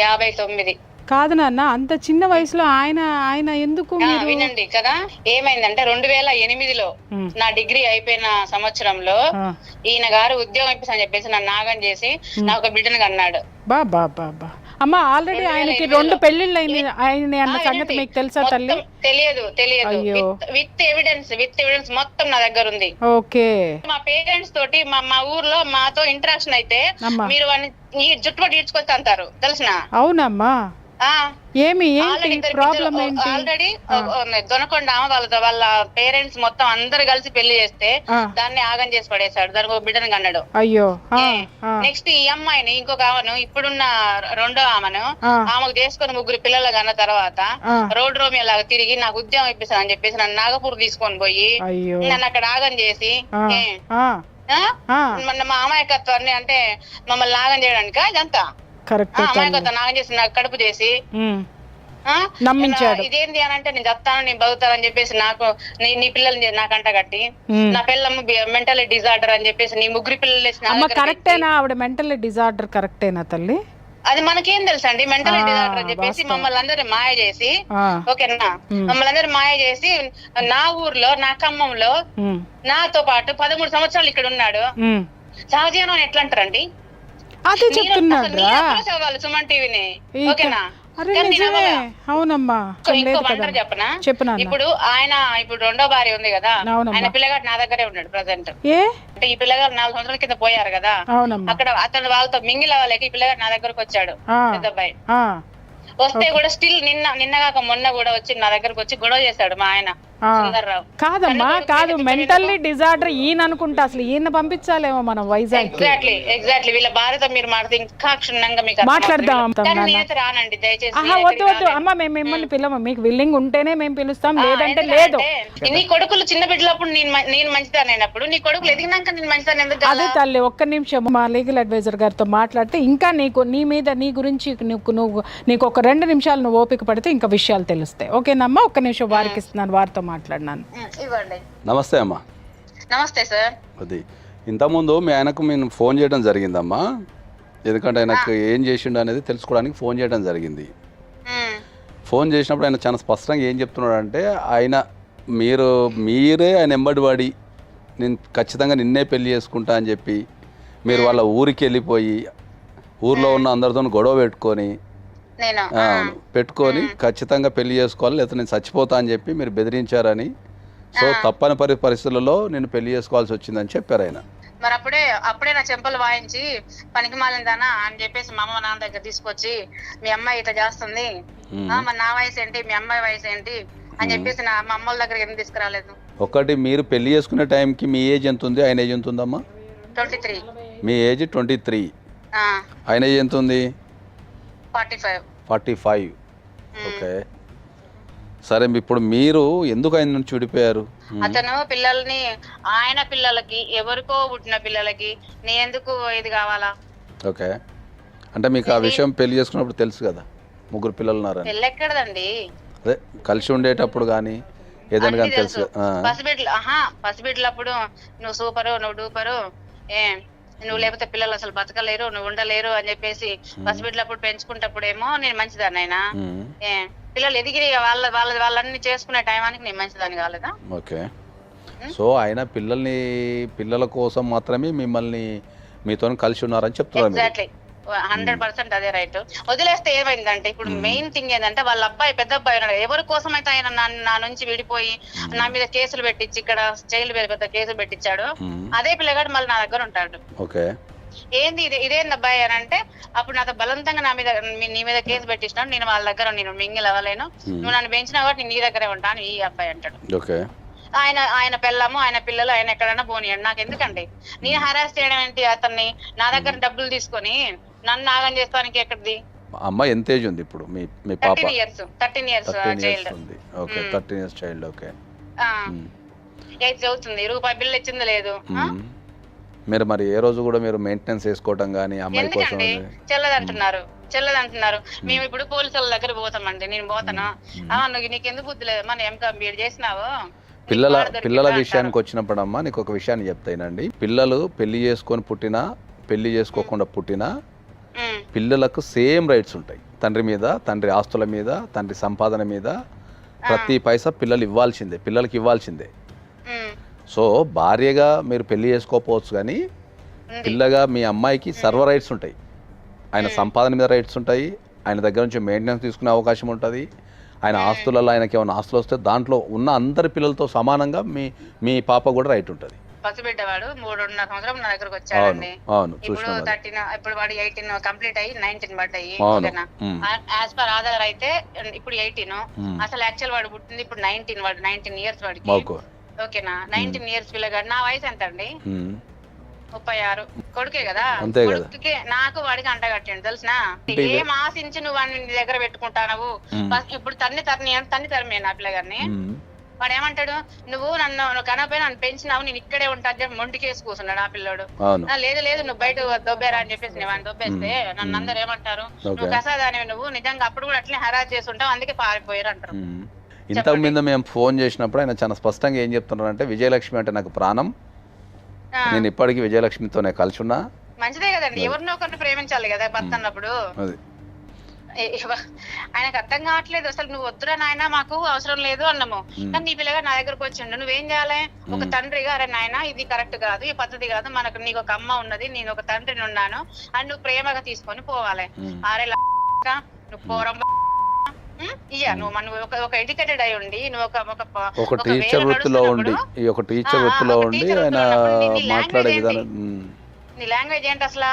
59. కాదు నాన్న, అంత చిన్న వయసులో ఆయన ఎందుకు? వినండి కదా, ఏమైందంటే 2008లో నా డిగ్రీ అయిపోయిన సంవత్సరంలో ఈయన గారు ఉద్యోగం ఇప్పిస్తా చెప్పేసి నన్ను నాగం చేసి నాకు ఒక బిడ్డను కన్నాడు. బాబా అమ్మా, ఆల్రెడీ ఆయనకి 2 పెళ్లిళ్ళు ఆయన అన్న సంగతి మీకు తెలుసా తల్లి? తెలియదు. విత్ ఎవిడెన్స్ మొత్తం నా దగ్గర ఉంది. ఓకే, మా పేరెంట్స్ తోటి మా ఊర్లో మాతో ఇంటరాక్షన్ అయితే మీరు ఈ జుట్టుపట్టి ఈడ్చుకొచ్చి అంటారు తెలిసిన. అవునమ్మా, ఏంటి ప్రాబ్లం ఏంటి? ఆల్రెడీ దొనకొండ వాళ్ళ పేరెంట్స్ మొత్తం అందరు కలిసి పెళ్లి చేస్తే దాన్ని ఆగం చేసి పడేశాడు. దానికి ఒక బిడ్డను కన్నాడు. అయ్యో. నెక్స్ట్ ఈ అమ్మాయిని ఇంకొక ఆమెను ఇప్పుడున్న రెండో ఆమెను ఆమెకు చేసుకుని 3 పిల్లలు కన్న తర్వాత రోడ్ రోమియో లాగా తిరిగి నాకు ఉద్యోగం ఇప్పిస్తాను అని చెప్పేసి నన్ను నాగపూర్ తీసుకొని పోయి నన్ను అక్కడ ఆగం చేసి మా అమాయకత్వాన్ని అంటే మమ్మల్ని నాగం చేయడానికి ఇదంతా అమాయకత్వం నాగం చేసి నాకు కడుపు చేసి నమ్మించాడు. ఇదేంటి అని అంటే నేను చెప్తాను, నేను బతుకుతానని చెప్పేసి నాకు నీ పిల్లల్ని నాకంట కట్టి నా పిల్లమ్మ మెంటల్ డిజార్డర్ అని చెప్పేసి నీ 3 పిల్లలు. కరెక్టేనా ఆవిడ మెంటల్ డిజార్డర్? కరెక్టేనా తల్లి? అది మనకేం తెలుసు అండి, మెంటల్ డిజార్డర్ అని చెప్పేసి మమ్మల్ని అందరినీ మాయ చేసి, ఓకేనా, మమ్మల్ని అందరినీ మాయ చేసి నా ఊర్లో నా ఖమ్మంలో నాతో పాటు 13 సంవత్సరాలు ఇక్కడ ఉన్నాడు. సహజీవనం ఎట్లా అంటారండి? అదే చెప్తున్నాడు సుమన్ టీవీని, ఓకేనా? అవునమ్మా, చెప్పనా? ఇప్పుడు ఆయన ఇప్పుడు రెండో భార్య ఉంది కదా, ఆయన పిల్లగాడు నా దగ్గరే ఉన్నాడు ప్రజెంట్. అంటే ఈ పిల్లగాడు 4 సంవత్సరాల కింద పోయారు కదా, అక్కడ అతను వాళ్ళతో మింగిల్ అవ్వలేక ఈ పిల్లగాడు నా దగ్గరకు వచ్చాడు. పెద్ద అబ్బాయి వస్తే కూడా స్టిల్ నిన్నగాక మొన్న కూడా వచ్చి నా దగ్గరకు వచ్చి గొడవ చేశాడు మా ఆయన సుందర్రావు. కాదమ్మా, కాదు, మెంటల్లీ డిజార్డర్ ఈయన అనుకుంటా. అసలు ఈయన పంపించాలేమో మనం వైజాగ్. ఎగ్జాక్ట్లీ వీళ్ళ భార్యతో మీరు మాట్లాడితే ఇంకా క్షుణ్ణంగా మీకు మాట్లాడదాం. రానండి దయచేసి. వద్దు అమ్మా, మేము మిమ్మల్ని పిలవము. మీకు విల్లింగ్ ఉంటేనే మేము పిలుస్తాం, లేదంటే లేదు. నీ కొడుకులు చిన్న బిడ్డలప్పుడు నేను మంచిదానైనప్పుడు నీ కొడుకులు ఎదిగినాక నేను మంచిదాన్ని ఎందుకు? అదే తల్లి, ఒక్క నిమిషం మా లీగల్ అడ్వైజర్ గారితో మాట్లాడితే ఇంకా నీ మీద నీ గురించి నీకు ఒక 2 నిమిషాలు నువ్వు ఓపిక పడితే ఇంకా విషయాలు తెలుస్తాయి. ఓకేనమ్మా, ఒక్క నిమిషం వారికి ఇస్తున్నాను, వారితో మాట్లాడినాను. నమస్తే అమ్మా. నమస్తే సార్. అది ఇంతకుముందు మీ ఆయనకు మేము ఫోన్ చేయడం జరిగిందమ్మా, ఎందుకంటే ఆయనకు ఏం చేసిండు అనేది తెలుసుకోవడానికి ఫోన్ చేయడం జరిగింది. ఫోన్ చేసినప్పుడు ఆయన చాలా స్పష్టంగా ఏం చెప్తున్నాడు అంటే, మీరే ఆయన ఎంబడివాడి నేను ఖచ్చితంగా నిన్నే పెళ్లి చేసుకుంటా అని చెప్పి మీరు వాళ్ళ ఊరికి వెళ్ళిపోయి ఊర్లో ఉన్న అందరితో గొడవ పెట్టుకొని నేను అవును, పెట్టుకొని ఖచ్చితంగా పెళ్లి చేసుకోవాలి లేకపోతే నేను చచ్చిపోతా అని చెప్పి మీరు బెదిరించారని, సో తప్పని పరిస్థితులలో నేను పెళ్లి చేసుకోవాల్సి వచ్చిందని చెప్పారు ఆయన. మరి అప్పుడే నా చెంపలు వాయించి పనికి మాలిందానా అని చెప్పేసి మా అమ్మ నాన్న దగ్గర తీసుకొచ్చి మీ అమ్మాయి ఇట్లా చేస్తుంది, మరి నా వయసు ఏంటి మీ అమ్మాయి వయసు ఏంటి అని చెప్పేసి మా అమ్మల దగ్గర ఎందుకు తీసుకురాలేదు? ఒకటి, మీరు పెళ్లి చేసుకునే టైంకి మీ ఏజ్ ఎంత ఉంది, ఆయన ఏజ్ ఎంత ఉందమ్మా? 23. మీ ఏజ్ 23, ఆయన ఏజ్ ఎంత ఉంది? 45. ఓకే, సరే. ఇప్పుడు మీరు ఎందుకు ఆయన నుంచి విడిపోయారు? అతను ఆయన పిల్లలకి ఎవరికో పుట్టిన పిల్లలకి నేను ఎందుకు ఇది కావాలా? ఓకే, అంటే మీకు ఆ విషయం పెళ్లి చేసుకున్నప్పుడు తెలుసు కదా 3 పిల్లలు ఉన్నారని? పెళ్ళి ఎక్కడదండి, అదే కలిసి ఉండేటప్పుడు కానీ ఏదైనా కానీ తెలుసు. పసిబిడ్డలప్పుడు నువ్వు సూపరు, నువ్వు డూపరు, నువ్వు లేకపోతే పిల్లలు అసలు బతకలేరు, నువ్వు ఉండలేరు అని చెప్పేసి పసిబిడ్డలప్పుడు పెంచుకుంటప్పుడేమో నేను మంచిదాన్ని, అయినా పిల్లలు ఎదిగి వాళ్ళన్ని చేసుకునే టైంకి నేను మంచిదాన్ని కాలేదా? ఓకే, సో ఆయన పిల్లల కోసం మాత్రమే మీతో కలిసి ఉన్నారని చెప్తున్నారు. ఎగ్జాక్ట్లీ 100% అదే రైట్. వదిలేస్తే ఏమైందంటే ఇప్పుడు మెయిన్ థింగ్ ఏంటంటే వాళ్ళ అబ్బాయి పెద్ద అబ్బాయి ఉన్నాడు, ఎవరి కోసం అయితే ఆయన నా నుంచి విడిపోయి నా మీద కేసులు పెట్టించి ఇక్కడ జైలు పెద్ద కేసులు పెట్టించాడు, అదే పిల్లగాడు మళ్ళీ నా దగ్గర ఉంటాడు. ఓకే, ఏంది ఇదేంది అబ్బాయి అని అంటే అప్పుడు నాతో బలవంతంగా నీ మీద కేసు పెట్టించినాడు, నేను వాళ్ళ దగ్గర నేను మింగిల్ అవ్వలేను, నువ్వు నన్ను పెంచినా కాబట్టి నేను నీ దగ్గరే ఉంటాను ఈ అబ్బాయి అంటాడు. ఓకే, ఆయన పిల్లము ఆయన పిల్లలు ఆయన ఎక్కడైనా పోనీయండి, నాకు ఎందుకండి నేను హరాస్ చేయడం ఏంటి? అతన్ని నా దగ్గర డబ్బులు తీసుకొని నన్ను నాగం చేస్తానికి ఎక్కడిది? అమ్మాయి ఎంత ఏజ్ ఉంది ఇప్పుడు? మీ పాప 13 years child. Okay, 13 years child. Okay, 8 చదువుతుంది, రూపాయి బిల్లు ఇచ్చింది లేదు. మీరు మరి ఏ రోజు కూడా మీరు మెయింటెనెన్స్ చేసుకోవడం కానీ అమ్మాయి కోసం? చెల్లదంటున్నారు. మేము ఇప్పుడు పోలీసుల దగ్గర పోతామండి, నేను పోతాను. నీకు ఎందుకు బుద్ధి లేదు, మనం ఎంబీఏ చేసినావు? పిల్లల విషయానికి వచ్చినప్పుడు అమ్మా నీకు ఒక విషయాన్ని చెప్తానండి. పిల్లలు పెళ్లి చేసుకొని పుట్టినా పెళ్లి చేసుకోకుండా పుట్టినా పిల్లలకు సేమ్ రైట్స్ ఉంటాయి. తండ్రి మీద, తండ్రి ఆస్తుల మీద, తండ్రి సంపాదన మీద ప్రతి పైసా పిల్లలకి ఇవ్వాల్సిందే. సో భార్యగా మీరు పెళ్లి చేసుకోకపోవచ్చు కానీ పిల్లగా మీ అమ్మాయికి సర్వ రైట్స్ ఉంటాయి. ఆయన సంపాదన మీద రైట్స్ ఉంటాయి, ఆయన దగ్గర నుంచి మెయింటెనెన్స్ తీసుకునే అవకాశం ఉంటుంది. ఆయన ఆస్తులలో ఆయనకి ఏమైనా ఆస్తులు వస్తే దాంట్లో ఉన్న అందరి పిల్లలతో సమానంగా మీ పాప కూడా రైట్ ఉంటుంది. పసిబిడ్డవాడు 3.5 సంవత్సరం నా దగ్గరకు వచ్చాడండి. ఇప్పుడు వాడు 18 కంప్లీట్ అయ్యి 19 పడ్డాయి. యాజ్ పర్ ఆధార్ అయితే ఇప్పుడు 18. అసలు యాక్చువల్ వాడు పుట్టింది ఇప్పుడు 19. వాడు 19 ఇయర్స్ వాడికి. ఓకేనా? 19 ఇయర్స్ పిల్లగాడు. నా వయసు ఎంత అండి? 36. కొడుకే కదా, కొడుకుకే నాకు వాడికి అంట కట్టాడు తెలుసునా? ఏం ఆశించి నువ్వు వాడిని నీ దగ్గర పెట్టుకుంటావు? ఇప్పుడు తన్ని తరమే నా పిల్లగారిని. వాడు ఏమంటాడు, నువ్వు నన్ను కనపై నన్ను పెంచినావు, నేను ఇక్కడే ఉంటాను మొండికేసి కూర్చున్నాడు ఆ పిల్లోడు. లేదు నువ్వు బయట దొబ్బేరా అని చెప్పేసి నేను దొబ్బేస్తే నన్ను అందరు ఏమంటారు, నువ్వు కసాదాని, నువ్వు నిజంగా అప్పుడు కూడా అట్లే హరాజ్ చేసి ఉంటావు, అందుకే పారిపోయారు అంటారు. ఇంతకు మీద మేము ఫోన్ చేసినప్పుడు ఆయన చాలా స్పష్టంగా ఏం చెప్తున్నారు అంటే, విజయలక్ష్మి అంటే నాకు ప్రాణం, నేను ఇప్పటికీ విజయలక్ష్మితోనే కలిసి ఉన్నా. మంచిదే కదండి, ఎవరినో ఒకరిని ప్రేమించాలి కదా భర్త అన్నప్పుడు. ఆయనకు అర్థం కావట్లేదు అసలు. నువ్వు వద్దురా నాయన, మాకు అవసరం లేదు అన్నాము. కానీ నీ పిల్లగా నా దగ్గరకు వచ్చిండు, నువ్వేం చేయాలి? ఒక తండ్రిగా, అరే నాయన ఇది కరెక్ట్ కాదు, ఈ పద్ధతి కాదు, నీకు ఒక అమ్మ ఉన్నది, నేను ఒక తండ్రిని ఉన్నాను అని నువ్వు ప్రేమగా తీసుకొని పోవాలి. అరే నువ్వు పోరం నువ్వు ఒక ఎడ్యుకేటెడ్ అయి ఉండి నువ్వు ఒక టీచర్ వృత్తిలో ఉండి ఆయన మాట్లాడే విధానం, నీ లాంగ్వేజ్ ఏంటి అసలు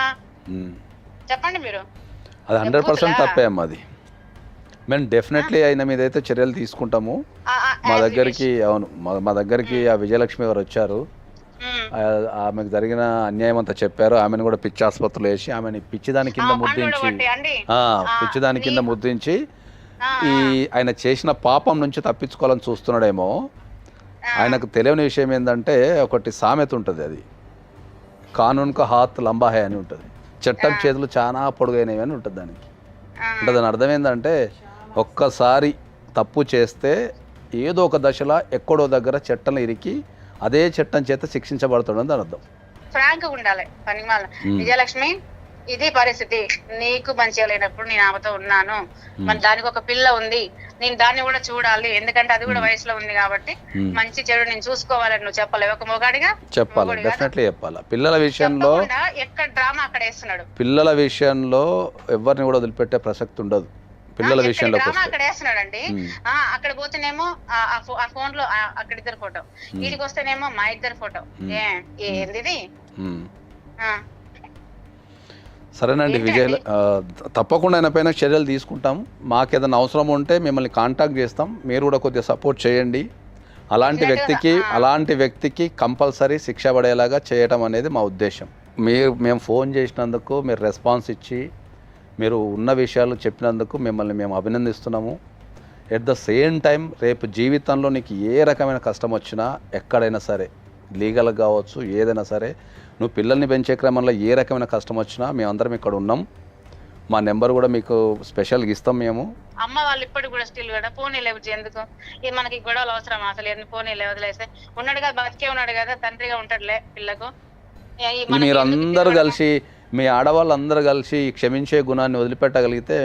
చెప్పండి మీరు? అది 100% తప్పే అమ్మా. అది మేము డెఫినెట్లీ ఆయన మీద అయితే చర్యలు తీసుకుంటాము. మా దగ్గరికి ఆ విజయలక్ష్మి గారు వచ్చారు, ఆమెకు జరిగిన అన్యాయం అంతా చెప్పారు. ఆమెను కూడా పిచ్చి ఆసుపత్రిలో వేసి ఆమెని పిచ్చిదాని కింద ముద్రించి ఈ ఆయన చేసిన పాపం నుంచి తప్పించుకోవాలని చూస్తున్నాడేమో. ఆయనకు తెలియని విషయం ఏంటంటే, ఒకటి సామెత ఉంటుంది, అది కానూన్ కా హాత్ లంబా హై అని ఉంటుంది, చట్టం చేతులు చాలా పొడుగైనవి అని ఉంటుంది దానికి. అంటే దాని అర్థం ఏంటంటే, ఒక్కసారి తప్పు చేస్తే ఏదో ఒక దశలో ఎక్కడో దగ్గర చట్టం ఇరికి అదే చట్టం చేత శిక్షించబడుతుందని దాని అర్థం. ఫ్రాంక్ ఉండాలి పనిమాల. విజయలక్ష్మి ఇది పరిస్థితి, నీకు మంచిగా లేనప్పుడు నేను ఆమెతో ఉన్నాను, మరి దానికి ఒక పిల్ల ఉంది, నేను దాన్ని కూడా చూడాలి, ఎందుకంటే అది కూడా వయసులో ఉంది కాబట్టి మంచి చెడు నేను చూసుకోవాలని నువ్వు చెప్పాలి. ఒక మొగాడిగా చెప్పాలి, డెఫినెట్లీ చెప్పాలి. పిల్లల విషయంలో ఎక్కడ డ్రామా అక్కడ వేస్తున్నాడు. పిల్లల విషయంలో ఎవరిని కూడా వదిలిపెట్టే ప్రసక్తి ఉండదు. పిల్లల విషయంలోకి డ్రామా వస్తే అక్కడ వేస్తున్నాడండి. అక్కడ పోతేనేమో ఆ ఫోన్ లో అక్కడ ఇద్దరు ఫోటో, వీడికి వస్తేనేమో మా ఇద్దరు ఫోటో. ఏంది ఇది? సరేనండి విజయ్, తప్పకుండా ఆయన పైన చర్యలు తీసుకుంటాం. మాకు ఏదైనా అవసరం ఉంటే మిమ్మల్ని కాంటాక్ట్ చేస్తాం, మీరు కూడా కొద్దిగా సపోర్ట్ చేయండి. అలాంటి వ్యక్తికి కంపల్సరీ శిక్ష పడేలాగా చేయటం అనేది మా ఉద్దేశం. మేము ఫోన్ చేసినందుకు మీరు రెస్పాన్స్ ఇచ్చి మీరు ఉన్న విషయాలు చెప్పినందుకు మిమ్మల్ని మేము అభినందిస్తున్నాము. ఎట్ ద సేమ్ టైం రేపు జీవితంలో నీకు ఏ రకమైన కష్టం వచ్చినా ఎక్కడైనా సరే, లీగల్గా కావచ్చు, ఏదైనా సరే, నువ్వు పిల్లల్ని పెంచే క్రమంలో ఏ రకమైన కష్టం వచ్చినా మేమందరం ఇక్కడ ఉన్నాం. మా నెంబర్ కూడా మీకు స్పెషల్గా ఇస్తాం. మేము అమ్మ వాళ్ళు ఇప్పటికి కూడా స్టిల్ కూడా ఫోన్ లేవు. ఎందుకు మనకి గొడవలు అవసరం? అసలు ఫోన్ వదిలేస్తే ఉన్నాడు కదా, బతికే ఉన్నాడు కదా, తండ్రిగా ఉంటాడులే పిల్లకు. మీరందరూ కలిసి, మీ ఆడవాళ్ళందరూ కలిసి క్షమించే గుణాన్ని వదిలిపెట్టగలిగితే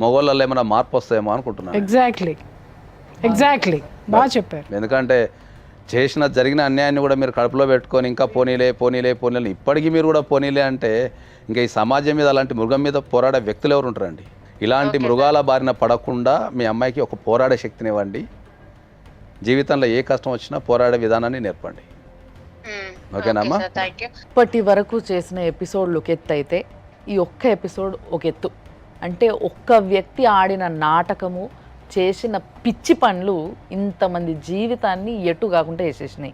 మగవాళ్ళలో ఏమైనా మార్పు వస్తాయేమో అనుకుంటున్నాను. ఎగ్జాక్ట్లీ బాగా చెప్పారు. ఎందుకంటే జరిగిన అన్యాయాన్ని కూడా మీరు కడుపులో పెట్టుకొని ఇంకా పోనీలే ఇప్పటికీ మీరు కూడా పోనీలే అంటే ఇంకా ఈ సమాజం మీద అలాంటి మృగం మీద పోరాడే వ్యక్తులు ఎవరు ఉంటారండి? ఇలాంటి మృగాల బారిన పడకుండా మీ అమ్మాయికి ఒక పోరాడే శక్తినివ్వండి. జీవితంలో ఏ కష్టం వచ్చినా పోరాడే విధానాన్ని నేర్పండి. ఓకేనమ్మా? ఇప్పటి వరకు చేసిన ఎపిసోడ్లు ఒక ఎత్తు అయితే ఈ ఒక్క ఎపిసోడ్ ఒక ఎత్తు. అంటే ఒక్క వ్యక్తి ఆడిన నాటకము, చేసిన పిచ్చి పనులు ఇంతమంది జీవితాన్ని ఎటు కాకుండా వేసేసినాయి.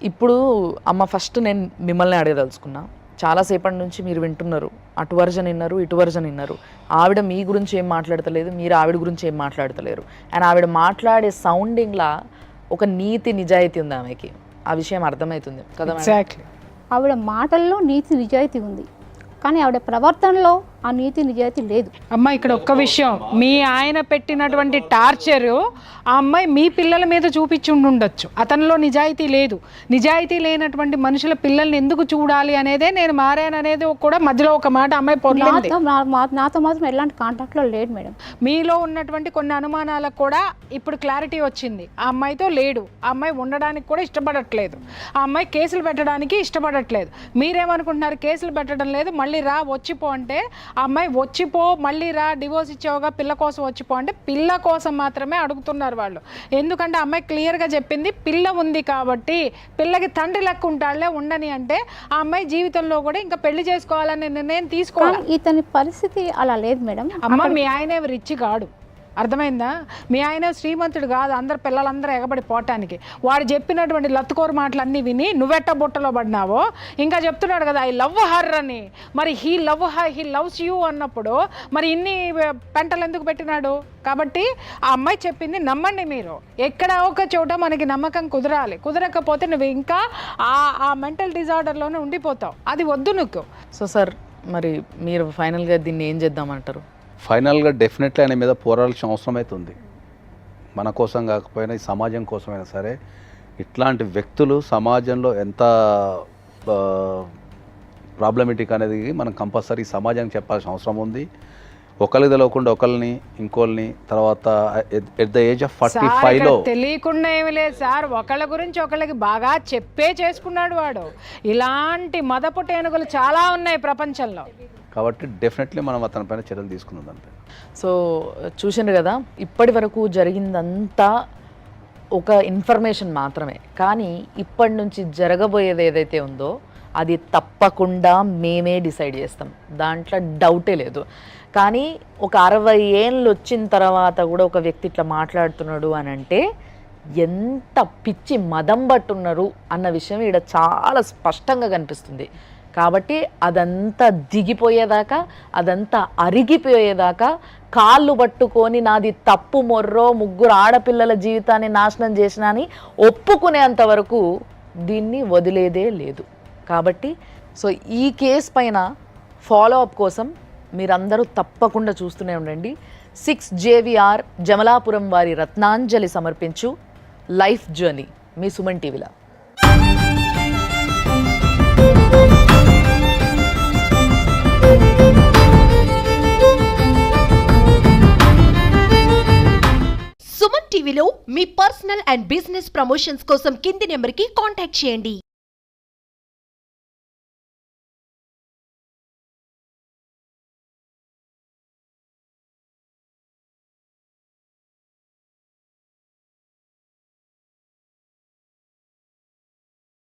ఇప్పుడు అమ్మ, ఫస్ట్ నేను మిమ్మల్ని అడగదలుచుకున్నా. చాలాసేపటి నుంచి మీరు వింటున్నారు, అటు వర్జన్ విన్నారు, ఇటు వర్జన్ విన్నారు. ఆవిడ మీ గురించి ఏం మాట్లాడతలేదు, మీరు ఆవిడ గురించి ఏం మాట్లాడతలేరు. అండ్ ఆవిడ మాట్లాడే సౌండింగ్లా ఒక నీతి నిజాయితీ ఉంది ఆమెకి. ఆ విషయం అర్థమవుతుంది కదా? ఆవిడ మాటల్లో నీతి నిజాయితీ ఉంది, కానీ ఆవిడ ప్రవర్తనలో ఆ నీతి నిజాయితీ లేదు. అమ్మ, ఇక్కడ ఒక్క విషయం, మీ ఆయన పెట్టినటువంటి టార్చరు ఆ అమ్మాయి మీ పిల్లల మీద చూపించి ఉండొచ్చు. అతనిలో నిజాయితీ లేదు. నిజాయితీ లేనటువంటి మనుషుల పిల్లల్ని ఎందుకు చూడాలి అనేదే నేను మారాననేది కూడా మధ్యలో ఒక మాట అమ్మాయి పొందింది. నాతో మాత్రం ఎలాంటి కాంటాక్ట్లో లేడు మేడం. మీలో ఉన్నటువంటి కొన్ని అనుమానాలకు కూడా ఇప్పుడు క్లారిటీ వచ్చింది. ఆ అమ్మాయితో లేడు, ఆ అమ్మాయి ఉండడానికి కూడా ఇష్టపడట్లేదు, ఆ అమ్మాయి కేసులు పెట్టడానికి ఇష్టపడట్లేదు. మీరేమనుకుంటున్నారు? కేసులు పెట్టడం లేదు, మళ్ళీ రా వచ్చిపో అంటే ఆ అమ్మాయి వచ్చిపో, మళ్ళీ రా, డివోర్స్ ఇచ్చావుగా, పిల్ల కోసం వచ్చిపో అంటే పిల్ల కోసం మాత్రమే అడుగుతున్నారు వాళ్ళు. ఎందుకంటే అమ్మాయి క్లియర్గా చెప్పింది, పిల్ల ఉంది కాబట్టి, పిల్లకి తండ్రి లెక్క ఉంటాడులే, ఉండని అంటే ఆ అమ్మాయి జీవితంలో కూడా ఇంకా పెళ్లి చేసుకోవాలని నిర్ణయం తీసుకోవాలి. ఇతని పరిస్థితి అలా లేదు మేడం. అమ్మ, మీ ఆయన రిచ్ కాడు, అర్థమైందా? మీ ఆయన శ్రీమంతుడు కాదు అందరు పిల్లలందరూ ఎగబడి పోవటానికి. వాడు చెప్పినటువంటి లత్తుకోరు మాటలన్నీ విని నువ్వెట్ట బుట్టలో పడినావో ఇంకా చెప్తున్నాడు కదా, ఐ లవ్ హర్ అని. మరి హీ లవ్స్ యూ అన్నప్పుడు మరి ఇన్ని పెంటలు ఎందుకు పెట్టినాడు? కాబట్టి ఆ అమ్మాయి చెప్పింది నమ్మండి. మీరు ఎక్కడ ఒక చోట మనకి నమ్మకం కుదరాలి. కుదరకపోతే నువ్వు ఇంకా ఆ మెంటల్ డిజార్డర్లోనే ఉండిపోతావు. అది వద్దు నువ్వు. సో సార్, మరి మీరు ఫైనల్గా దీన్ని ఏం చేద్దామంటారు? ఫైనల్గా డెఫినెట్లీ ఆయన మీద పోరాడాల్సిన అవసరం అయితే ఉంది. మన కోసం కాకపోయినా ఈ సమాజం కోసమైనా సరే. ఇట్లాంటి వ్యక్తులు సమాజంలో ఎంత ప్రాబ్లమేటిక్ అనేది మనం కంపల్సరీ సమాజానికి చెప్పాల్సిన అవసరం ఉంది. ఒకరికి తెలియకుండా ఒకరిని, ఇంకోళ్ళని, తర్వాత ఎట్ ద ఏజ్ ఆఫ్ 45లో తెలియకుండా ఏమి లేదు సార్. ఒకళ్ళ గురించి ఒకళ్ళకి బాగా చెప్పే చేసుకున్నాడు వాడు. ఇలాంటి మదపు టేనుగులు చాలా ఉన్నాయి ప్రపంచంలో. కాబట్టి డెఫినెట్లీ మనం అతని పైన చర్యలు తీసుకుందాం దానిపైన. సో చూసిండ్రు కదా, ఇప్పటి వరకు జరిగిందంతా ఒక ఇన్ఫర్మేషన్ మాత్రమే. కానీ ఇప్పటి నుంచి జరగబోయేది ఏదైతే ఉందో అది తప్పకుండా మేమే డిసైడ్ చేస్తాం, దాంట్లో డౌటే లేదు. కానీ ఒక 60 ఏళ్ళు వచ్చిన తర్వాత కూడా ఒక వ్యక్తి ఇట్లా మాట్లాడుతున్నాడు అని అంటే ఎంత పిచ్చి మదం పట్టున్నారు అన్న విషయం ఇక్కడ చాలా స్పష్టంగా కనిపిస్తుంది. కాబట్టి అదంతా దిగిపోయేదాకా, అదంతా అరిగిపోయేదాకా కాళ్ళు పట్టుకొని నాది తప్పు మొర్రో, 3 ఆడపిల్లల జీవితాన్ని నాశనం చేసిన అని ఒప్పుకునేంత వరకు దీన్ని వదిలేదే లేదు. కాబట్టి సో ఈ కేసు పైన ఫాలో అప్ కోసం మీరందరూ తప్పకుండా చూస్తూనే ఉండండి. 6 JVR జమలాపురం వారి రత్నాంజలి సమర్పించు లైఫ్ జర్నీ మీ సుమన్ టీవీలో. సుమన్ టీవీలో మీ పర్సనల్ అండ్ బిజినెస్ ప్రమోషన్స్ కోసం కింది నెంబర్కి కాంటాక్ట్ చేయండి.